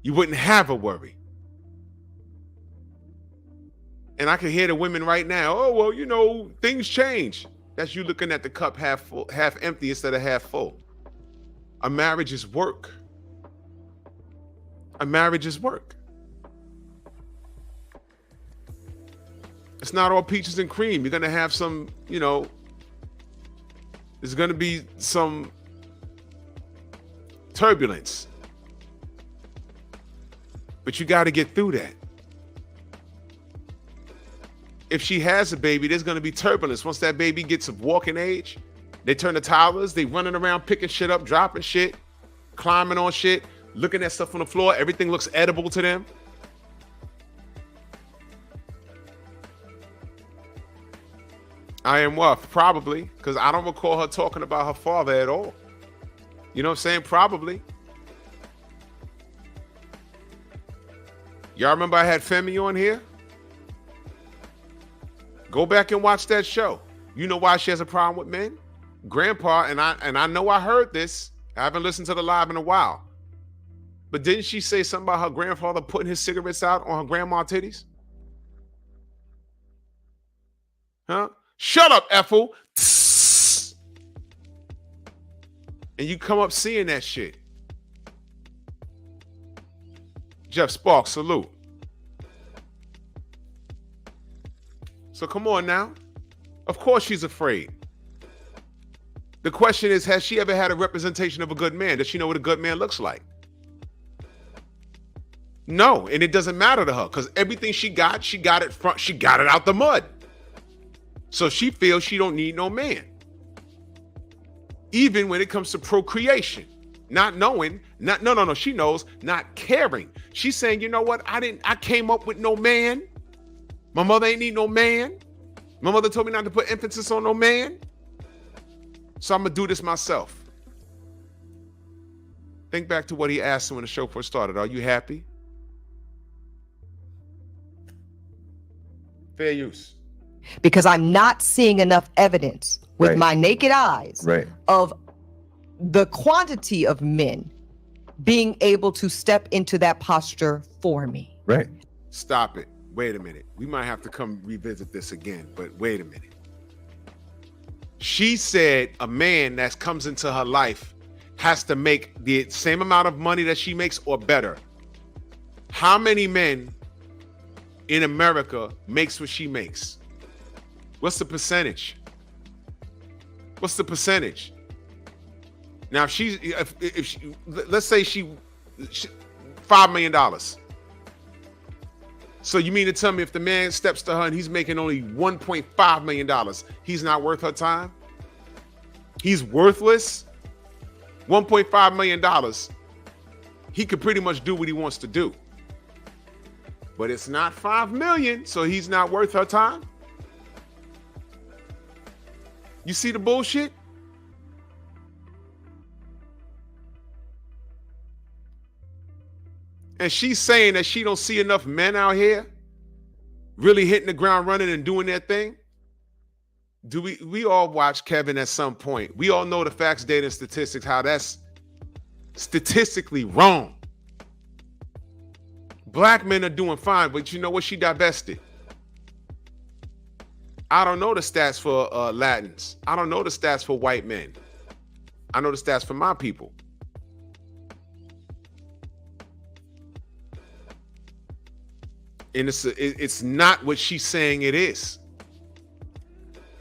You wouldn't have a worry. And I can hear the women right now, oh, well, you know, things change. That's you looking at the cup half full, half empty instead of half full. A marriage is work. A marriage is work. It's not all peaches and cream. You're going to have some, you know, there's going to be some turbulence. But you got to get through that. If she has a baby, there's going to be turbulence. Once that baby gets of walking age, they turn to toddlers, they running around picking shit up, dropping shit, climbing on shit, looking at stuff on the floor. Everything looks edible to them. I am what? Probably, because I don't recall her talking about her father at all. You know what I'm saying? Probably. Y'all remember I had Femi on here? Go back and watch that show. You know why she has a problem with men? Grandpa, and I know I heard this. I haven't listened to the live in a while. But didn't she say something about her grandfather putting his cigarettes out on her grandma's titties? Huh? Shut up, Ethel. And you come up seeing that shit. Jeff Sparks, salute. So come on now. Of course she's afraid. The question is, has she ever had a representation of a good man? Does she know what a good man looks like? No, and it doesn't matter to her because everything she got it out the mud. So she feels she don't need no man. Even when it comes to procreation, not knowing, she knows, not caring. She's saying, you know what? I came up with no man. My mother ain't need no man. My mother told me not to put emphasis on no man. So I'm gonna do this myself. Think back to what he asked her when the show first started. Are you happy? Fair use. Because I'm not seeing enough evidence with my naked eyes of the quantity of men being able to step into that posture for me. Right. Stop it. Wait a minute. We might have to come revisit this again, but wait a minute. She said a man that comes into her life has to make the same amount of money that she makes or better. How many men in America makes what she makes? What's the percentage? What's the percentage? Now, if she, let's say she $5 million. So you mean to tell me if the man steps to her and he's making only $1.5 million, he's not worth her time? He's worthless? $1.5 million. He could pretty much do what he wants to do. But it's not 5 million, so he's not worth her time. You see the bullshit? And she's saying that she don't see enough men out here really hitting the ground running and doing their thing. Do we all watch Kevin at some point? We all know the facts, data, and statistics, how that's statistically wrong. Black men are doing fine, but you know what? She divested. I don't know the stats for Latins. I don't know the stats for white men. I know the stats for my people. And it's not what she's saying it is.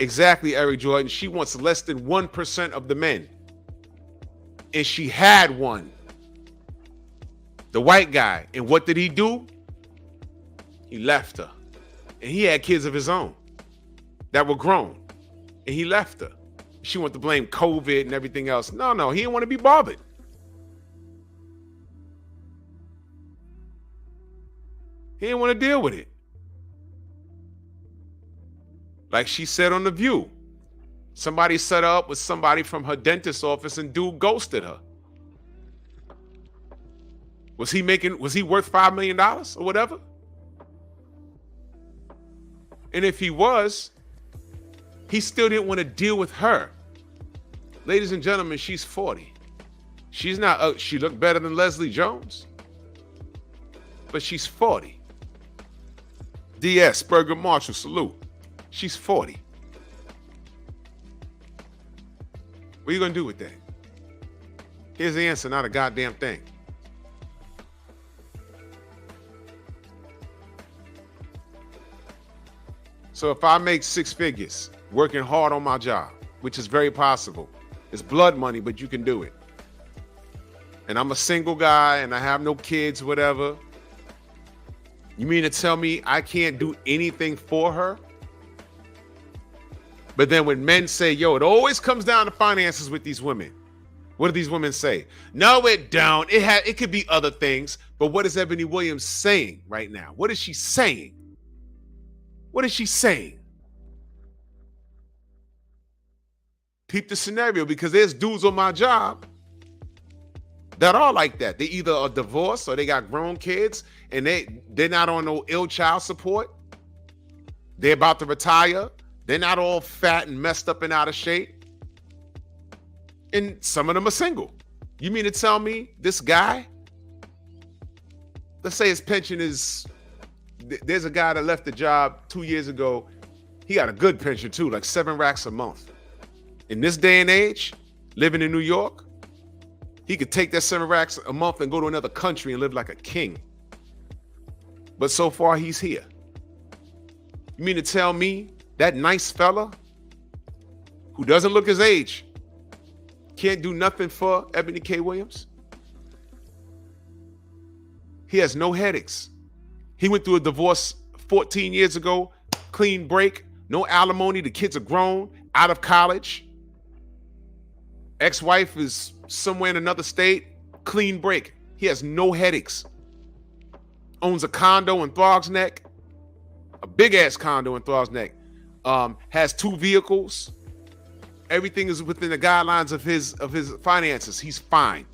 Exactly, Eric Jordan. She wants less than 1% of the men. And she had one. The white guy. And what did he do? He left her. And he had kids of his own that were grown. And he left her. She wanted to blame COVID and everything else. No, he didn't want to be bothered. He didn't want to deal with it. Like she said on The View, somebody set her up with somebody from her dentist's office and dude ghosted her. Was he worth $5 million or whatever? And if he was, he still didn't want to deal with her. Ladies and gentlemen, she's 40. She's not, she looked better than Leslie Jones, but she's 40. DS, Burger Marshall, salute. She's 40. What are you going to do with that? Here's the answer, not a goddamn thing. So if I make 6 figures working hard on my job, which is very possible, it's blood money, but you can do it. And I'm a single guy and I have no kids, whatever. You mean to tell me I can't do anything for her? But then when men say, yo, it always comes down to finances with these women. What do these women say? No, it don't. It could be other things. But what is Eboni Williams saying right now? What is she saying? What is she saying? Peep the scenario, because there's dudes on my job that are like that. They either are divorced or they got grown kids and they're not on no ill child support. They're about to retire. They're not all fat and messed up and out of shape. And some of them are single. You mean to tell me this guy, let's say his pension is, there's a guy that left the job 2 years ago. He got a good pension too, like 7 racks a month. In this day and age, living in New York, he could take that 7 racks a month and go to another country and live like a king. But so far, he's here. You mean to tell me that nice fella who doesn't look his age can't do nothing for Eboni K Williams? He has no headaches. He went through a divorce 14 years ago, clean break, no alimony. The kids are grown, out of college. Ex-wife is somewhere in another state, clean break. He has no headaches. Owns a condo in Throgs Neck, a big ass condo in Throgs Neck. Has 2 vehicles. Everything is within the guidelines of his finances. He's fine,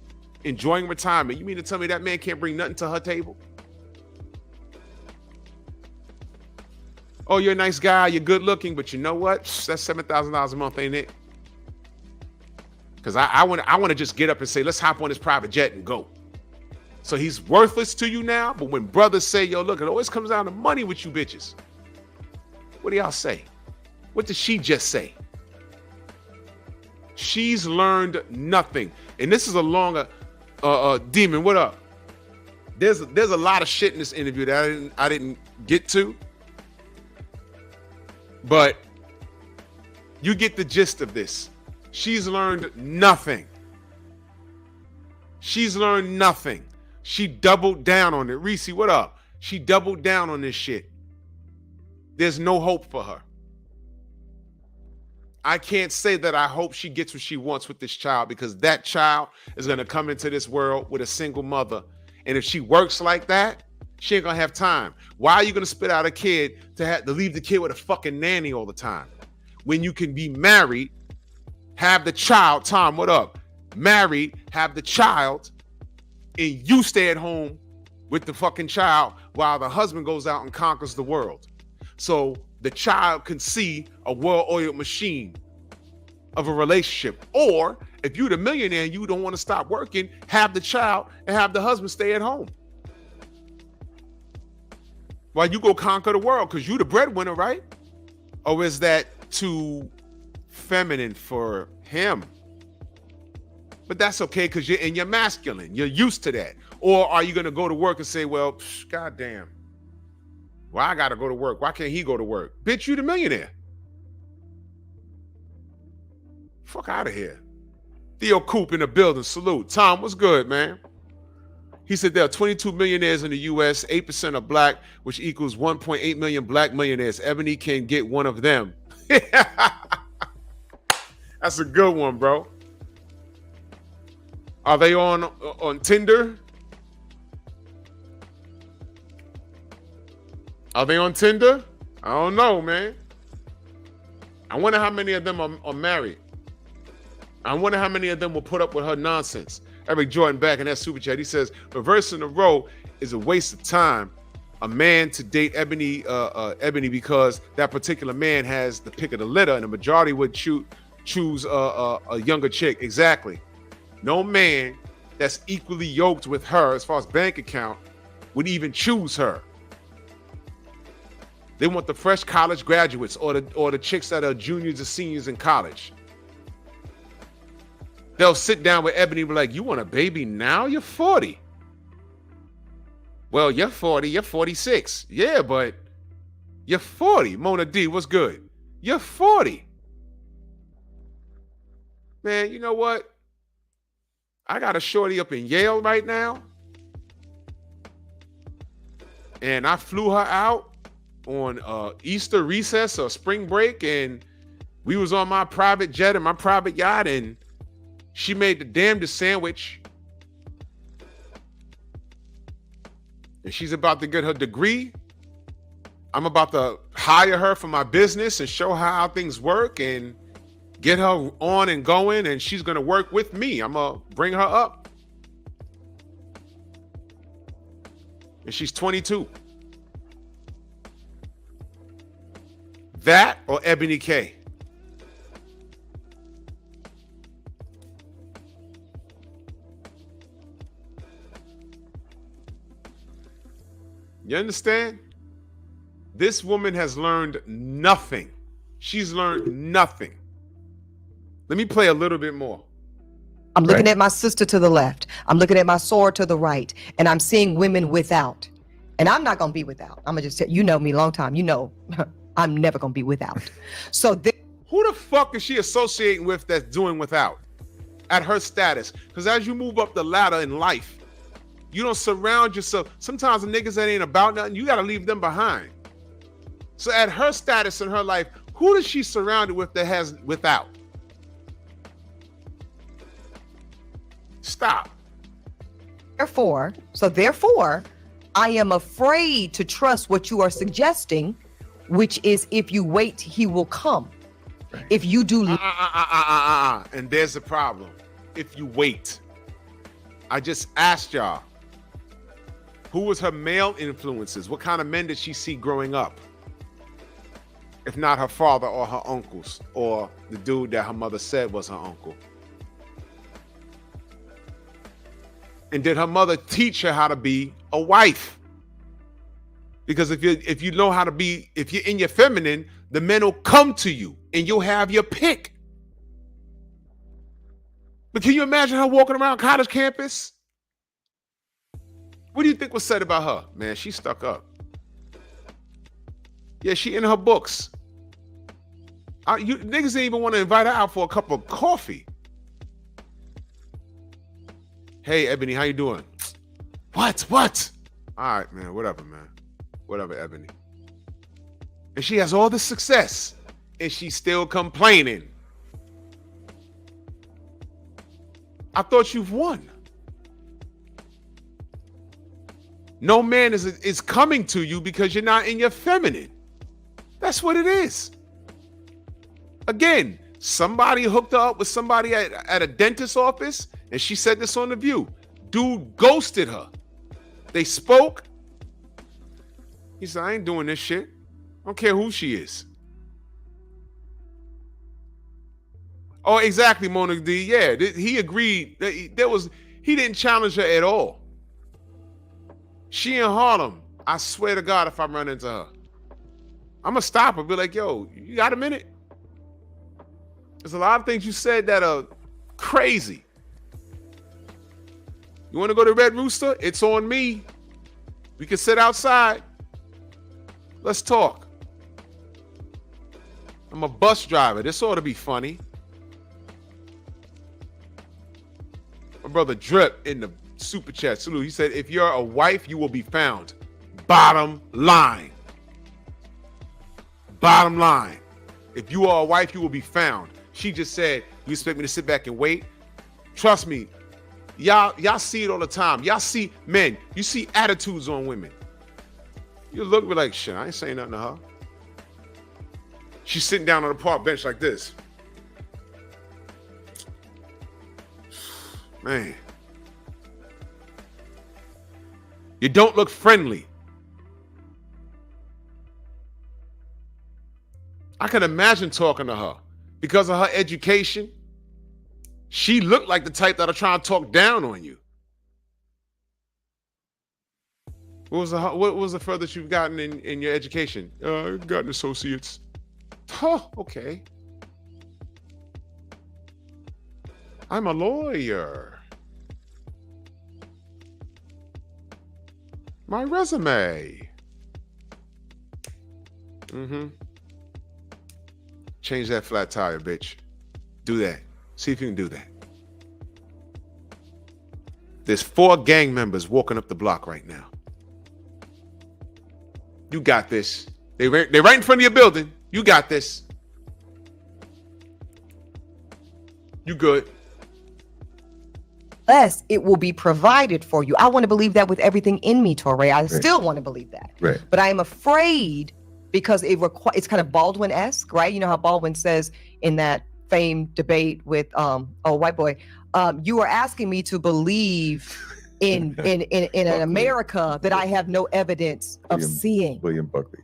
enjoying retirement. You mean to tell me that man can't bring nothing to her table? Oh, you're a nice guy, you're good looking, but you know what? That's $7,000 a month, ain't it? Because I want to just get up and say, let's hop on this private jet and go. So he's worthless to you now, but when brothers say, yo, look, it always comes down to money with you bitches. What do y'all say? What did she just say? She's learned nothing. And this is a longer Demon, what up? There's a lot of shit in this interview that I didn't get to. But you get the gist of this. She's learned nothing. She's learned nothing. She doubled down on it. Reese, what up? She doubled down on this shit. There's no hope for her. I can't say that I hope she gets what she wants with this child, because that child is going to come into this world with a single mother. And if she works like that, she ain't going to have time. Why are you going to spit out a kid to leave the kid with a fucking nanny all the time? When you can be married, have the child, Tom, what up? Married, have the child, and you stay at home with the fucking child while the husband goes out and conquers the world. So the child can see a well-oiled machine of a relationship. Or if you're the millionaire and you don't want to stop working, have the child and have the husband stay at home while you go conquer the world, because you the breadwinner, right? Or is that too feminine for him? But that's okay, because you're masculine. You're used to that. Or are you going to go to work and say, well, goddamn, well, I got to go to work. Why can't he go to work? Bitch, you the millionaire. Fuck out of here. Theo Coop in the building. Salute. Tom, what's good, man? He said there are 22 millionaires in the U.S., 8% are black, which equals 1.8 million black millionaires. Eboni can get one of them. That's a good one, bro. Are they on Tinder? Are they on Tinder? I don't know, man. I wonder how many of them are married. I wonder how many of them will put up with her nonsense. Eric Jordan back in that super chat. He says, reversing the role is a waste of time. A man to date Eboni because that particular man has the pick of the litter, and the majority would choose a younger chick. Exactly. No man that's equally yoked with her as far as bank account would even choose her. They want the fresh college graduates or the chicks that are juniors or seniors in college. They'll sit down with Eboni and be like, you want a baby now? You're 40. Well, you're 40. You're 46. Yeah, but you're 40. Mona D, what's good? You're 40. Man, you know what? I got a shorty up in Yale right now. And I flew her out on Easter recess or spring break. And we was on my private jet and my private yacht. And she made the damnedest sandwich. And she's about to get her degree. I'm about to hire her for my business and show her how things work and get her on and going. And she's going to work with me. I'm going to bring her up. And she's 22. That or Eboni K? You understand? This woman has learned nothing. She's learned nothing. Let me play a little bit more. I'm looking at my sister to the left. I'm looking at my sword to the right. And I'm seeing women without. And I'm not going to be without. I'm going to just tell you, know me a long time. You know, I'm never going to be without. So who the fuck is she associating with that's doing without at her status? Because as you move up the ladder in life, you don't surround yourself. Sometimes the niggas that ain't about nothing, you got to leave them behind. So at her status in her life, who is she surrounded with that has without? Stop. Therefore, I am afraid to trust what you are suggesting, which is if you wait, he will come. If you do. And there's the problem. If you wait. I just asked y'all. Who was her male influences? What kind of men did she see growing up? If not her father or her uncles or the dude that her mother said was her uncle. And did her mother teach her how to be a wife? Because if you know how to be, if you're in your feminine, the men will come to you and you'll have your pick. But can you imagine her walking around college campus? What do you think was said about her? Man, she stuck up. Yeah, she in her books. You niggas didn't even want to invite her out for a cup of coffee. Hey, Ebony, how you doing? What? All right, man, whatever, man. Whatever, Ebony. And she has all this success, and she's still complaining. I thought you've won. No man is coming to you because you're not in your feminine. That's what it is. Again, somebody hooked her up with somebody at a dentist's office, and she said this on The View. Dude ghosted her. They spoke. He said, I ain't doing this shit. I don't care who she is. Oh, exactly, Mona D. Yeah, he agreed. He didn't challenge her at all. She in Harlem. I swear to God, if I run into her, I'm going to stop her. Be like, yo, you got a minute? There's a lot of things you said that are crazy. You want to go to Red Rooster? It's on me. We can sit outside. Let's talk. I'm a bus driver. This ought to be funny. My brother Drip in the super chat salute. He said, if you're a wife, you will be found. Bottom line. Bottom line. If you are a wife, you will be found. She just said, you expect me to sit back and wait? Trust me. Y'all see it all the time. Y'all see men. You see attitudes on women. You look like, shit, I ain't saying nothing to her. She's sitting down on the park bench like this. Man. You don't look friendly. I can imagine talking to her. Because of her education, she looked like the type that'll try and talk down on you. What was the furthest you've gotten in your education? I've gotten associates. Oh, okay. I'm a lawyer. My resume. Change that flat tire, bitch. Do that. See if you can do that. There's 4 gang members walking up the block right now. You got this. They're right in front of your building. You got this. You good. Unless it will be provided for you. I want to believe that with everything in me, Torre. I still want to believe that. Right. But I am afraid because it's kind of Baldwin-esque, right? You know how Baldwin says in that famed debate with white boy, you are asking me to believe in an America that I have no evidence of seeing. William Buckley.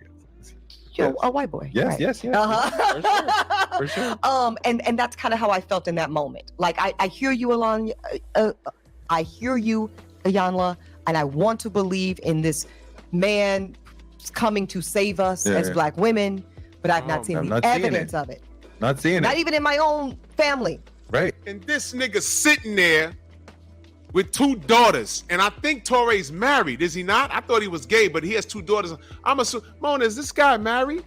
Yes. A white boy. Yes, right. yes. Uh-huh. For sure. And that's kind of how I felt in that moment. Like I hear you, Alon. I hear you, Ayanla, and I want to believe in this man coming to save us as Black women, but I've not seen the evidence of it. Not seeing it. Not even in my own family. Right. And this nigga sitting there with 2 daughters, and I think Torre's married. Is he not? I thought he was gay, but he has 2 daughters. I'm assuming, Mona, is this guy married?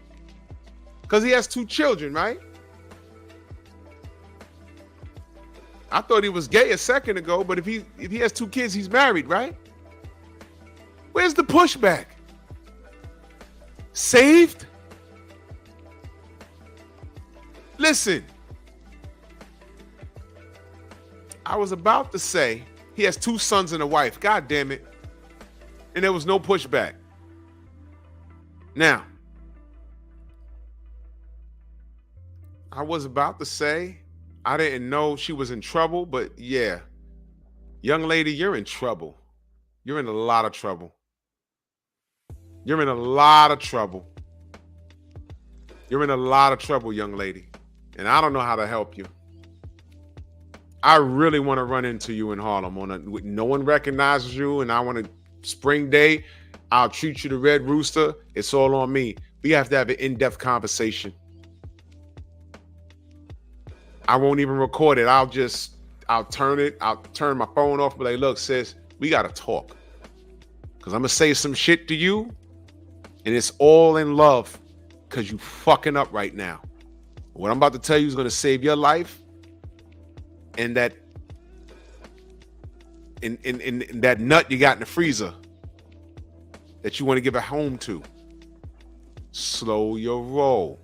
Because he has 2 children, right? I thought he was gay a second ago, but if he has 2 kids, he's married, right? Where's the pushback? Saved? Listen, I was about to say he has 2 sons and a wife. God damn it. And there was no pushback. Now, I was about to say I didn't know she was in trouble, but yeah. Young lady, you're in trouble. You're in a lot of trouble. You're in a lot of trouble. You're in a lot of trouble, young lady. And I don't know how to help you. I really want to run into you in Harlem. No one recognizes you, and I want to spring day. I'll treat you to Red Rooster. It's all on me. We have to have an in-depth conversation. I won't even record it. I'll turn my phone off, but like, look, sis, we gotta talk. Cause I'm gonna say some shit to you, and it's all in love, cause you fucking up right now. What I'm about to tell you is gonna save your life, and that in that nut you got in the freezer that you want to give a home to. Slow your roll.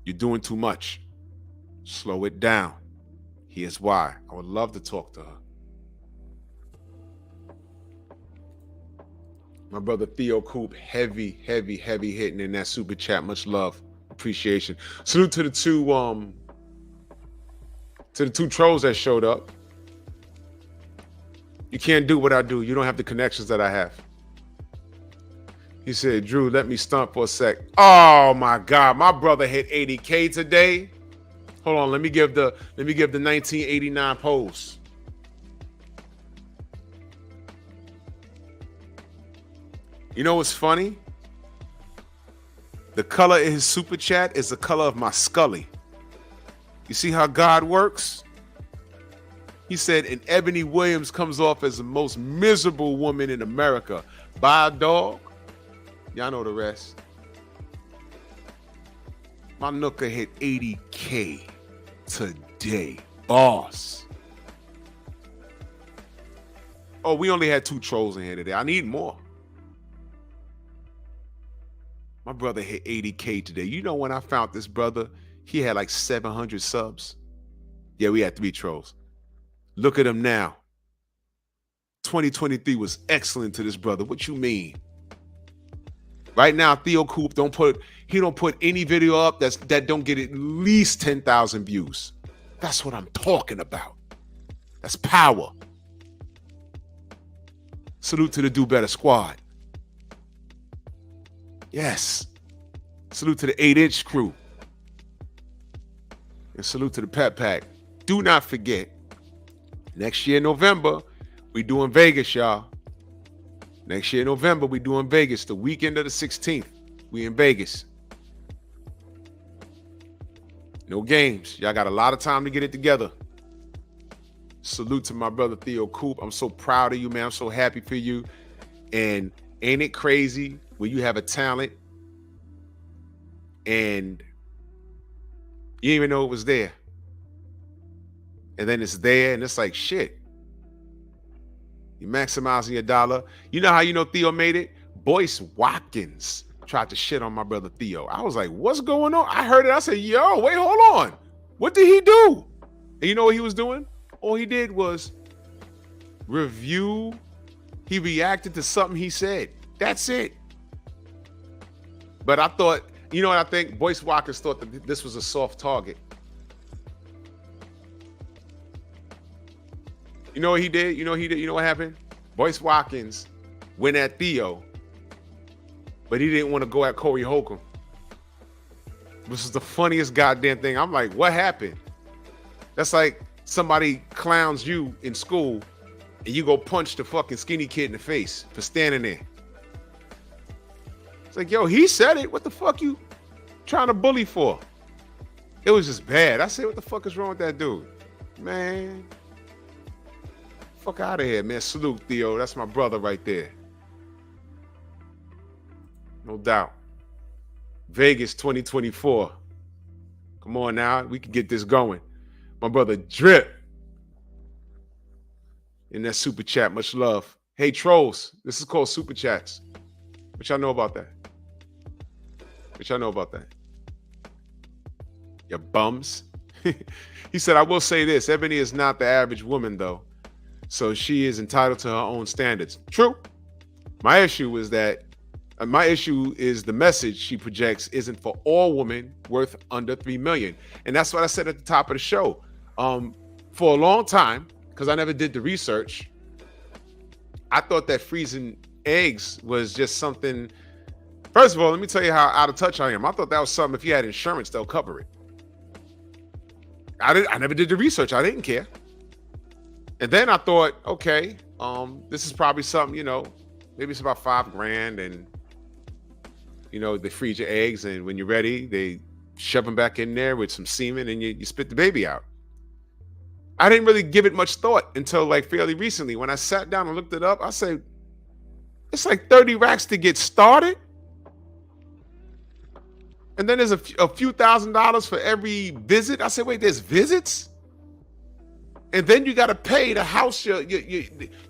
You're doing too much. Slow it down. Here's why. I would love to talk to her. My brother Theo Coop, heavy hitting in that super chat. Much love, appreciation. Salute to the two trolls that showed up. You can't do what I do. You don't have the connections that I have. He said, Drew, let me stunt for a sec. Oh my God, my brother hit 80K today. Hold on, let me give the 1989 pose. You know what's funny? The color in his super chat is the color of my Scully. You see how God works? He said, and Eboni Williams comes off as the most miserable woman in America. Buy a dog. Y'all know the rest. My nooka hit 80K today. Boss. Oh, we only had 2 trolls in here today. I need more. My brother hit 80K today. You know when I found this brother, he had like 700 subs. Yeah, we had 3 trolls. Look at him now. 2023 was excellent to this brother. What you mean? Right now, Theo Coop don't put any video up that don't get at least 10,000 views. That's what I'm talking about. That's power. Salute to the Do Better Squad. Yes. Salute to the 8-inch crew. And salute to the Pep Pack. Do not forget, next year, November, we doing Vegas, y'all. Next year, November, we doing Vegas. The weekend of the 16th, we in Vegas. No games. Y'all got a lot of time to get it together. Salute to my brother Theo Coop. I'm so proud of you, man. I'm so happy for you. And ain't it crazy when you have a talent and you didn't even know it was there. And then it's there and it's like, shit. You're maximizing your dollar. You know how you know Theo made it? Boyce Watkins tried to shit on my brother Theo. I was like, what's going on? I heard it. I said, yo, wait, hold on. What did he do? And you know what he was doing? All he did was review. He reacted to something he said. That's it. But I thought, you know what I think? Boyce Watkins thought that this was a soft target. You know what he did? You know what happened? Boyce Watkins went at Theo, but he didn't want to go at Corey Holcomb. This is the funniest goddamn thing. I'm like, what happened? That's like somebody clowns you in school and you go punch the fucking skinny kid in the face for standing there. It's like, yo, he said it. What the fuck you trying to bully for? It was just bad. I said, what the fuck is wrong with that dude? Man. Fuck out of here, man. Salute, Theo. That's my brother right there. No doubt. Vegas 2024. Come on now. We can get this going. My brother Drip in that super chat. Much love. Hey, trolls. This is called super chats. What y'all know about that? What y'all know about that? You bums. He said, I will say this. Eboni is not the average woman, though. So she is entitled to her own standards. True. My issue is the message she projects isn't for all women worth under 3 million. And that's what I said at the top of the show. For a long time, because I never did the research, I thought that freezing eggs was just something. First of all, let me tell you how out of touch I am. I thought that was something, if you had insurance, they'll cover it. I never did the research. I didn't care. And then I thought, okay, this is probably something, maybe it's about $5,000 and, they freeze your eggs and when you're ready, they shove them back in there with some semen, and you spit the baby out. I didn't really give it much thought until like fairly recently. When I sat down and looked it up, I said, it's like 30 racks to get started. And then there's a few $1,000s for every visit. I said, wait, there's visits? And then you got to pay the house. You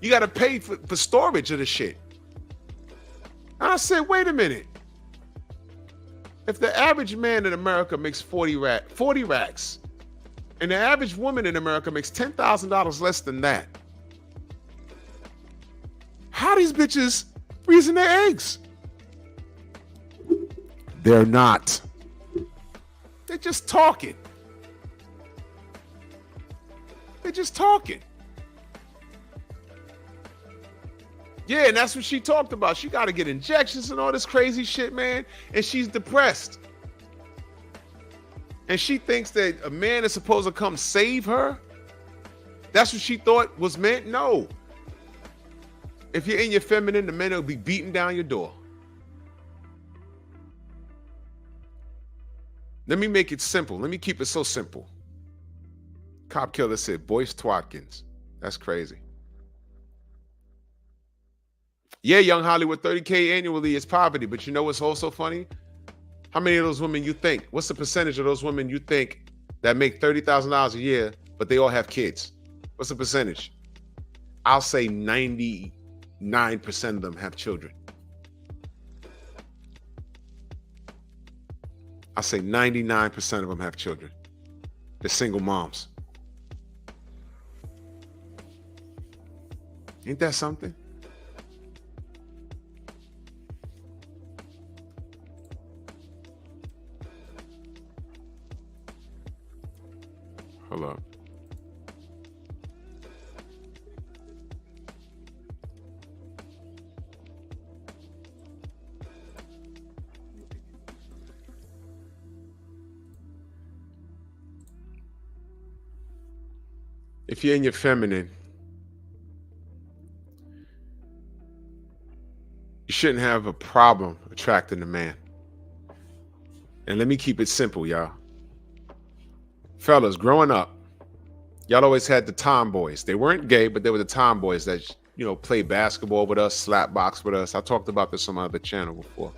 got to pay for storage of the shit. And I said, wait a minute. If the average man in America makes 40 racks, and the average woman in America makes $10,000 less than that, how these bitches freezing their eggs? They're not. They're just talking. They're just talking. Yeah, and that's what she talked about. She got to get injections and all this crazy shit, man. And she's depressed. And she thinks that a man is supposed to come save her. That's what she thought was meant. No. If you're in your feminine, the men will be beating down your door. Let me make it simple. Let me keep it so simple. Cop killer said, Boyce Twatkins. That's crazy. Yeah, Young Hollywood, 30K annually is poverty. But you know what's also funny? How many of those women you think? What's the percentage of those women you think that make $30,000 a year, but they all have kids? What's the percentage? I'll say 99% of them have children. I say 99% of them have children. They're single moms. Ain't that something? Hold up. If you're in your feminine, you shouldn't have a problem attracting a man. And let me keep it simple, y'all. Fellas, growing up, y'all always had the tomboys. They weren't gay, but they were the tomboys that, you know, played basketball with us, slap box with us. I talked about this on my other channel before.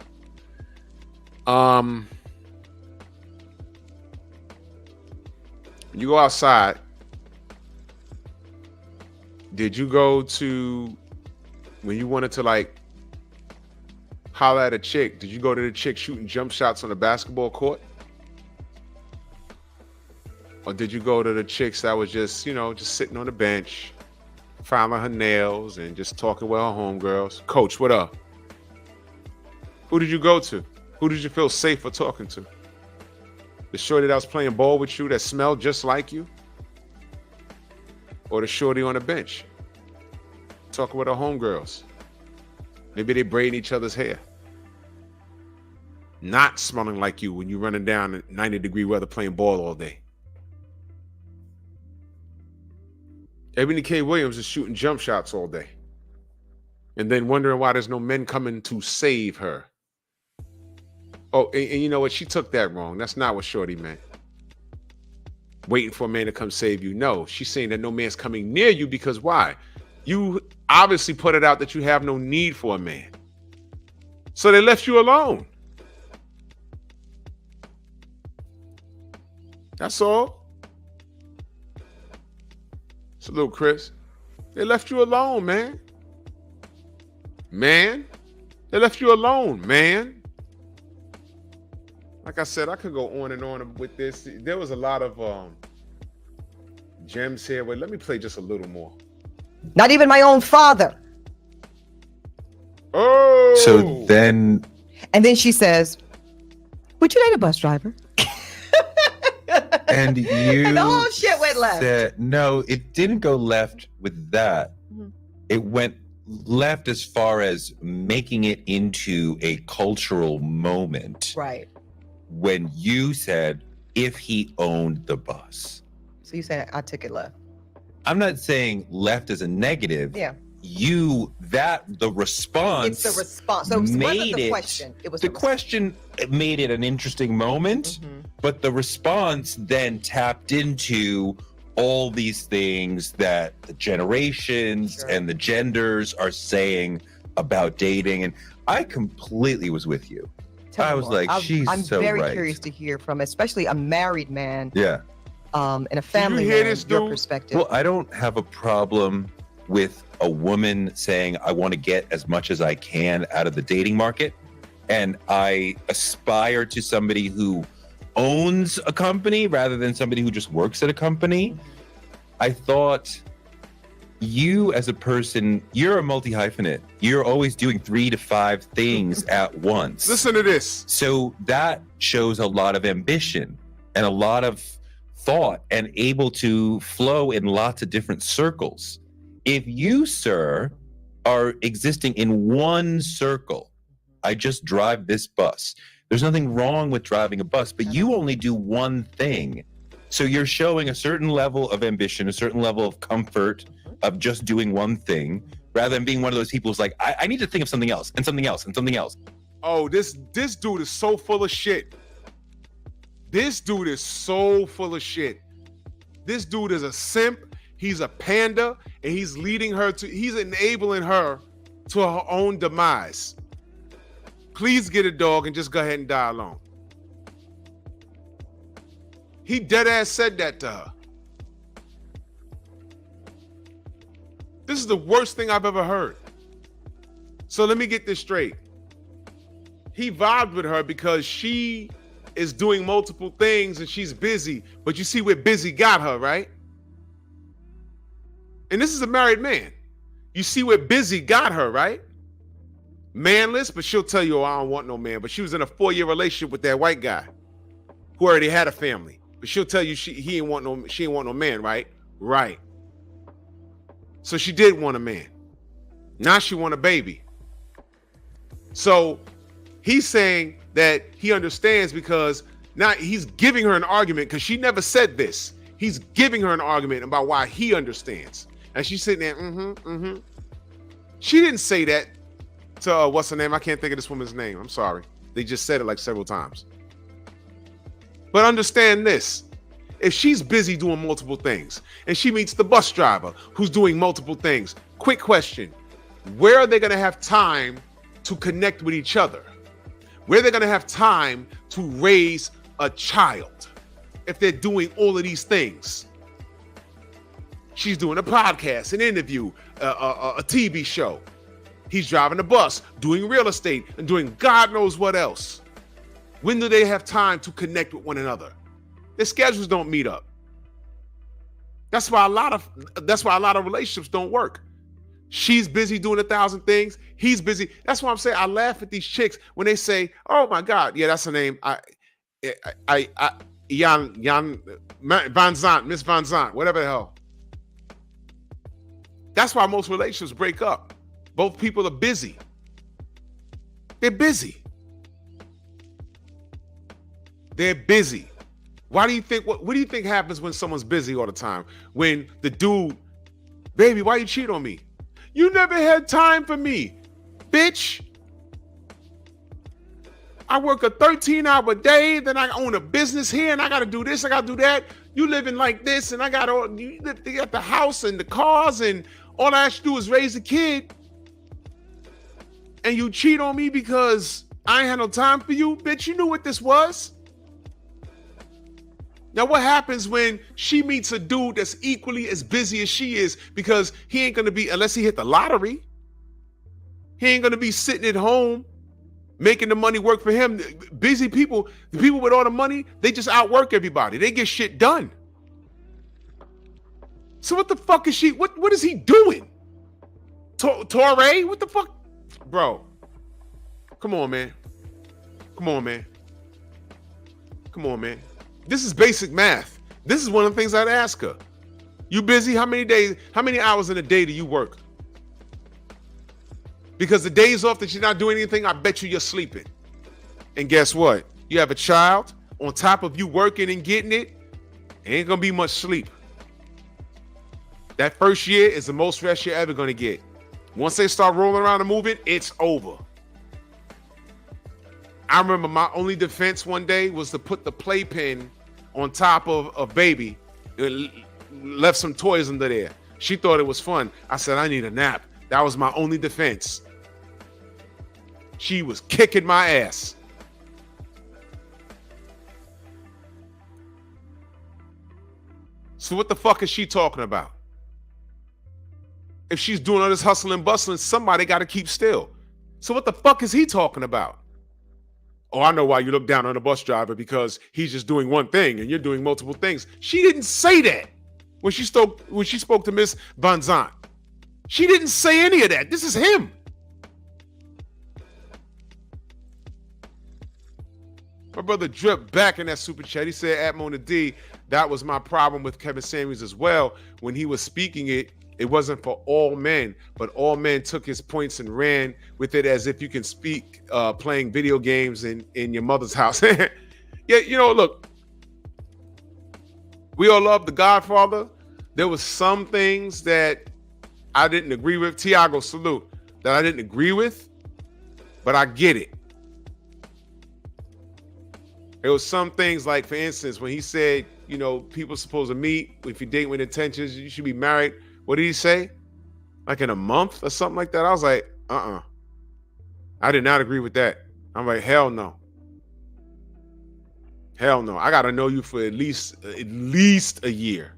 You go outside. Did you go to, when you wanted to like holler at a chick, did you go to the chick shooting jump shots on the basketball court? Or did you go to the chicks that was just, you know, just sitting on the bench, filing her nails and just talking with her homegirls? Coach, what up? Who did you go to? Who did you feel safe for talking to? The shorty that was playing ball with you that smelled just like you? Or the shorty on the bench, talking with her homegirls? Maybe they braiding each other's hair. Not smelling like you when you're running down in 90-degree weather playing ball all day. Eboni K Williams is shooting jump shots all day. And then wondering why there's no men coming to save her. Oh, and you know what? She took that wrong. That's not what shorty meant. Waiting for a man to come save you. No, she's saying that no man's coming near you because why? You obviously put it out that you have no need for a man. So they left you alone. That's all. It's a little Chris. They left you alone, man. Man. They left you alone, man. Like I said, I could go on and on with this. There was a lot of gems here. Wait, let me play just a little more. Not even my own father. Oh. So then. And then she says, would you date a bus driver? And you and the whole shit went left. Said, no, it didn't go left with that. Mm-hmm. It went left as far as making it into a cultural moment. Right. When you said, if he owned the bus. So you said I took it left. I'm not saying left as a negative. Yeah. The response. It's the response. So it wasn't the question. It was the question. It made it an interesting moment. Mm-hmm. But the response then tapped into all these things that the generations and the genders are saying about dating. And I completely was with you. I was like, she's I'm so very right. curious to hear from, especially a married man, Yeah. and a family hear man, this, your dude? perspective. Well, I don't have a problem with a woman saying, I want to get as much as I can out of the dating market. And I aspire to somebody who owns a company rather than somebody who just works at a company. I thought you as a person, you're a multi-hyphenate. You're always doing 3 to 5 things at once. Listen to this. So that shows a lot of ambition and a lot of thought and able to flow in lots of different circles. If you, sir, are existing in one circle, I just drive this bus. There's nothing wrong with driving a bus, but you only do one thing. So you're showing a certain level of ambition, a certain level of comfort of just doing one thing, rather than being one of those people who's like, I need to think of something else and something else and something else. Oh, this dude is so full of shit. This dude is so full of shit. This dude is a simp. He's a panda, and he's enabling her to her own demise. Please get a dog and just go ahead and die alone. He dead ass said that to her. This is the worst thing I've ever heard. So let me get this straight. He vibed with her because she is doing multiple things and she's busy, but you see where busy got her, right? And this is a married man. You see where busy got her, right? Manless, but she'll tell you, oh, I don't want no man. But she was in a 4-year relationship with that white guy who already had a family. But she'll tell you she ain't want no man, right? Right. So she did want a man. Now she want a baby. So he's saying that he understands because now he's giving her an argument because she never said this. He's giving her an argument about why he understands. And she's sitting there, She didn't say that to, what's her name? I can't think of this woman's name. I'm sorry. They just said it like several times. But understand this. If she's busy doing multiple things and she meets the bus driver who's doing multiple things, quick question. Where are they going to have time to connect with each other? Where are they going to have time to raise a child if they're doing all of these things? She's doing a podcast, an interview, a TV show. He's driving a bus, doing real estate, and doing God knows what else. When do they have time to connect with one another? Their schedules don't meet up. That's why a lot of relationships don't work. She's busy doing 1,000 things. He's busy. That's why I'm saying I laugh at these chicks when they say, "Oh my God, yeah, that's her name. Jan Van Zant, Miss Van Zant, whatever the hell." That's why most relationships break up. Both people are busy. They're busy. They're busy. Why do you think, what do you think happens when someone's busy all the time? When the dude, baby, why you cheat on me? You never had time for me, bitch. I work a 13-hour day, then I own a business here, and I got to do this, I got to do that. You living like this, and you got the house and the cars, and all I have to do is raise a kid. And you cheat on me because I ain't had no time for you? Bitch, you knew what this was. Now, what happens when she meets a dude that's equally as busy as she is, because he ain't going to be, unless he hit the lottery, he ain't going to be sitting at home making the money work for him. Busy people, the people with all the money, they just outwork everybody. They get shit done. So what the fuck is she, what is he doing? Torre? What the fuck? Bro, come on, man. Come on, man. Come on, man. This is basic math. This is one of the things I'd ask her. You busy? How many hours in a day do you work? Because the days off that you're not doing anything, I bet you're sleeping. And guess what? You have a child on top of you working and getting it, ain't gonna be much sleep. That first year is the most rest you're ever gonna get. Once they start rolling around and moving, it's over. I remember my only defense one day was to put the playpen on top of a baby and left some toys under there. She thought it was fun. I said, I need a nap. That was my only defense. She was kicking my ass. So what the fuck is she talking about? If she's doing all this hustle and bustling, somebody got to keep still. So what the fuck is he talking about? Oh, I know why you look down on a bus driver, because he's just doing one thing and you're doing multiple things. She didn't say that when she spoke to Miss Banzan. She didn't say any of that. This is him. My brother Drip back in that super chat. He said, at Mona D, that was my problem with Kevin Samuels as well. When he was speaking it wasn't for all men, but all men took his points and ran with it as if you can speak playing video games in your mother's house. Yeah, you know, look, we all love The Godfather. There was some things that I didn't agree with. Tiago, salute. That I didn't agree with, but I get it. There was some things like, for instance, when he said, you know, people supposed to meet, if you date with intentions, you should be married. What did he say? Like in a month or something like that? I was like, I did not agree with that. I'm like, hell no. Hell no. I got to know you for at least a year.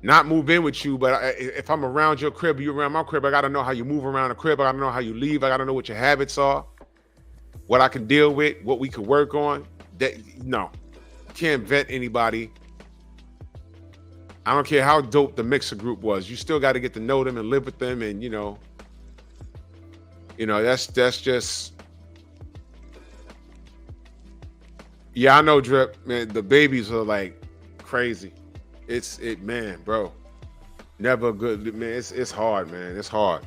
Not move in with you, but if I'm around your crib, you around my crib, I got to know how you move around the crib. I got to know how you leave. I got to know what your habits are, what I can deal with, what we could work on. No, can't vet anybody. I don't care how dope the mixer group was. You still got to get to know them and live with them, and you know that's just. Yeah, I know, Drip. Man, the babies are like crazy. Man, bro. Never good, man. It's hard, man. It's hard.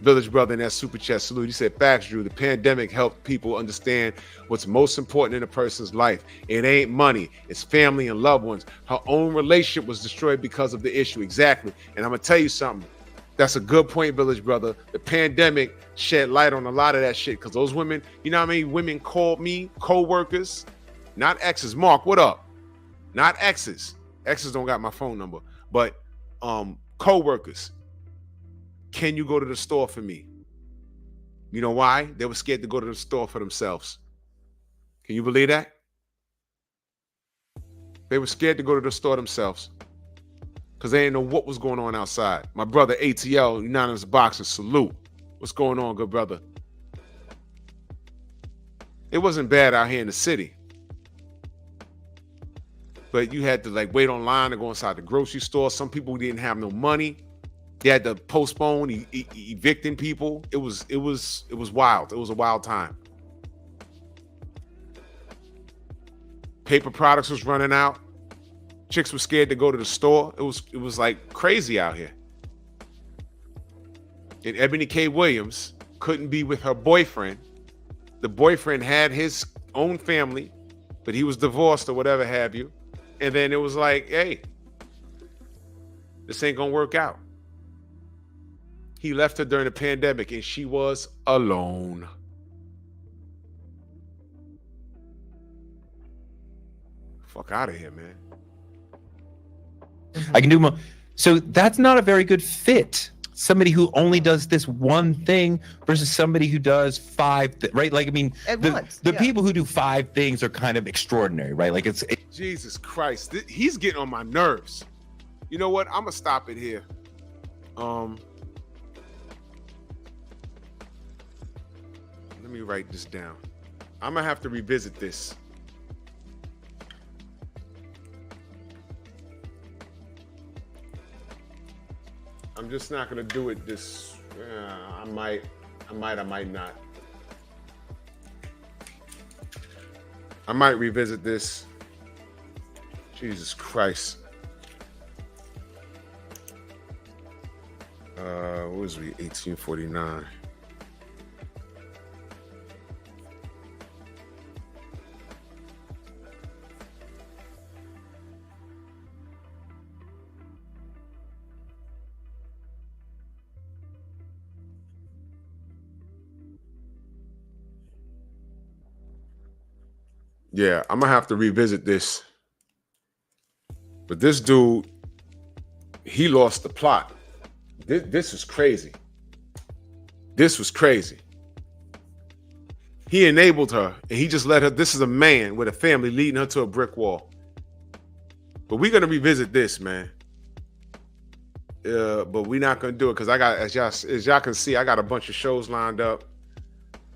Village Brother in that super chat salute. He said, facts, Drew. The pandemic helped people understand what's most important in a person's life. It ain't money. It's family and loved ones. Her own relationship was destroyed because of the issue. Exactly. And I'm going to tell you something. That's a good point, Village Brother. The pandemic shed light on a lot of that shit, because those women, you know how many women called me, co-workers, not exes. Mark, what up? Not exes. Exes don't got my phone number, but co-workers. Can you go to the store for me? You know why? They were scared to go to the store for themselves. Can you believe that? They were scared to go to the store themselves because they didn't know what was going on outside. My brother ATL, Unanimous Boxer, salute. What's going on, good brother? It wasn't bad out here in the city, but you had to like wait online to go inside the grocery store. Some people didn't have no money. They had to postpone evicting people. It was wild. It was a wild time. Paper products was running out. Chicks were scared to go to the store. It was like crazy out here. And Eboni K Williams couldn't be with her boyfriend. The boyfriend had his own family, but he was divorced or whatever have you. And then it was like, hey, this ain't gonna work out. He left her during the pandemic and she was alone. Fuck out of here, man. I can do more. So that's not a very good fit. Somebody who only does this one thing versus somebody who does five, right? Like, I mean, the people who do five things are kind of extraordinary, right? Like Jesus Christ. He's getting on my nerves. You know what? I'm going to stop it here. Let me write this down. I'm going to have to revisit this. I'm just not going to do it this. I might not. I might revisit this. Jesus Christ. What was we? 1849. Yeah, I'm gonna have to revisit this. But this dude, he lost the plot. This was crazy. This was crazy. He enabled her, and he just let her. This is a man with a family leading her to a brick wall. But we're gonna revisit this, man. But we're not gonna do it because I got, as y'all can see, I got a bunch of shows lined up.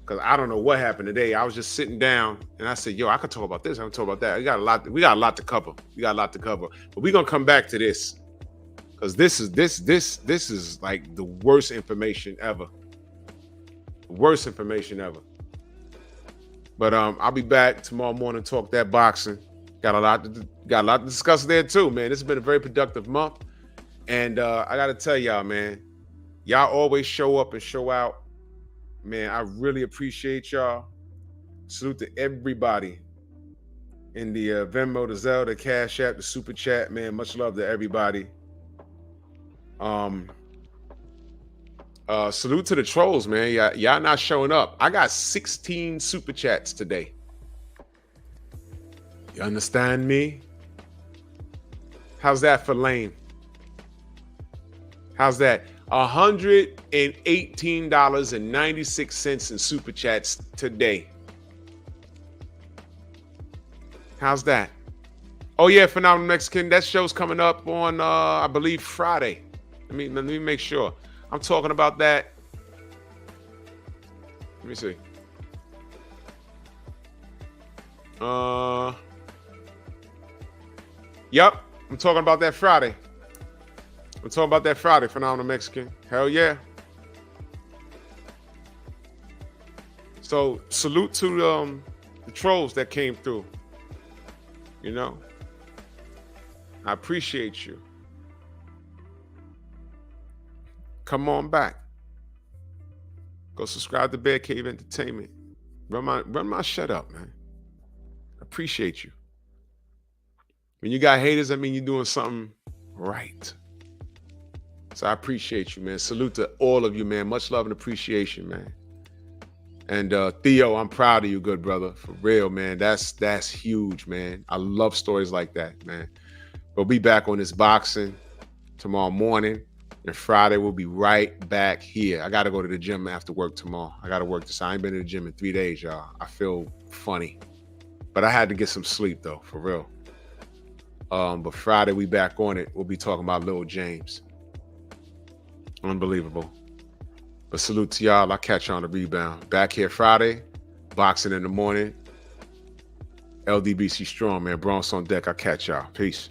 Because I don't know what happened today. I was just sitting down and I said, yo, I could talk about this. I can talk about that. We got a lot to cover. But we're gonna come back to this. Because this is like the worst information ever. Worst information ever. But I'll be back tomorrow morning to talk that boxing. Got a lot to discuss there too, man. This has been a very productive month. And I gotta tell y'all, man, y'all always show up and show out. Man, I really appreciate y'all. Salute to everybody in the Venmo, the Zelle, the Cash App, the Super Chat, man. Much love to everybody. Salute to the trolls, man. Y'all not showing up. I got 16 Super Chats today. You understand me? How's that for lame? How's that? $118.96 in Super Chats today. How's that? Oh yeah, Phenomenal Mexican. That show's coming up on I believe Friday. Let me make sure. I'm talking about that. Let me see. Yep, I'm talking about that Friday. Phenomenal Mexican. Hell yeah. So salute to the trolls that came through. You know, I appreciate you. Come on back. Go subscribe to Bear Cave Entertainment. Run my shut up, man. Appreciate you. When you got haters, I mean you're doing something right. So I appreciate you, man. Salute to all of you, man. Much love and appreciation, man. And Theo, I'm proud of you, good brother. For real, man. That's huge, man. I love stories like that, man. We'll be back on this boxing tomorrow morning. And Friday, we'll be right back here. I got to go to the gym after work tomorrow. I got to work this. I ain't been to the gym in 3 days, y'all. I feel funny. But I had to get some sleep, though, for real. But Friday, we back on it. We'll be talking about Lil James. Unbelievable. But salute to y'all. I'll catch you on the rebound. Back here Friday. Boxing in the morning. LDBC strong, man. Bronx on deck. I'll catch y'all. Peace.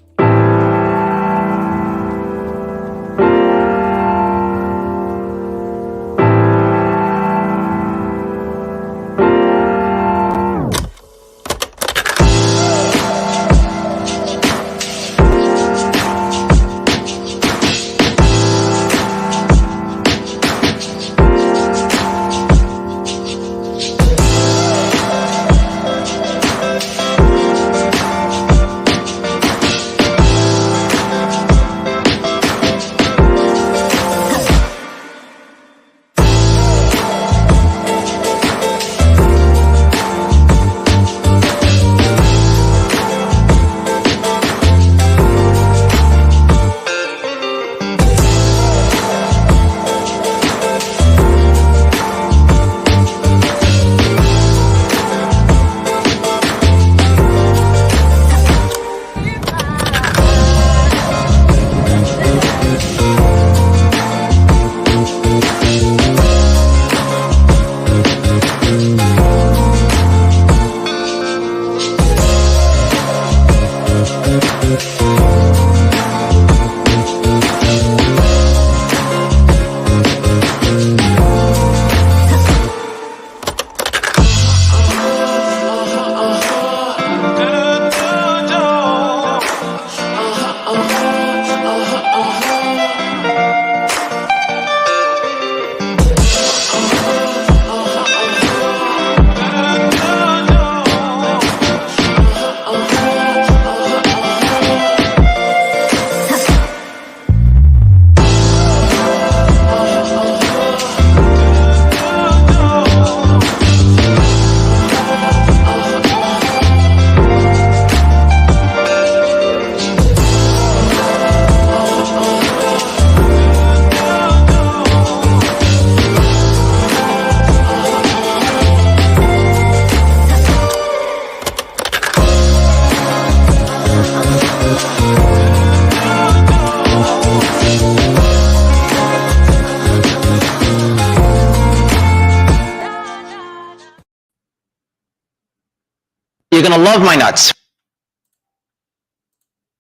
gonna love my nuts.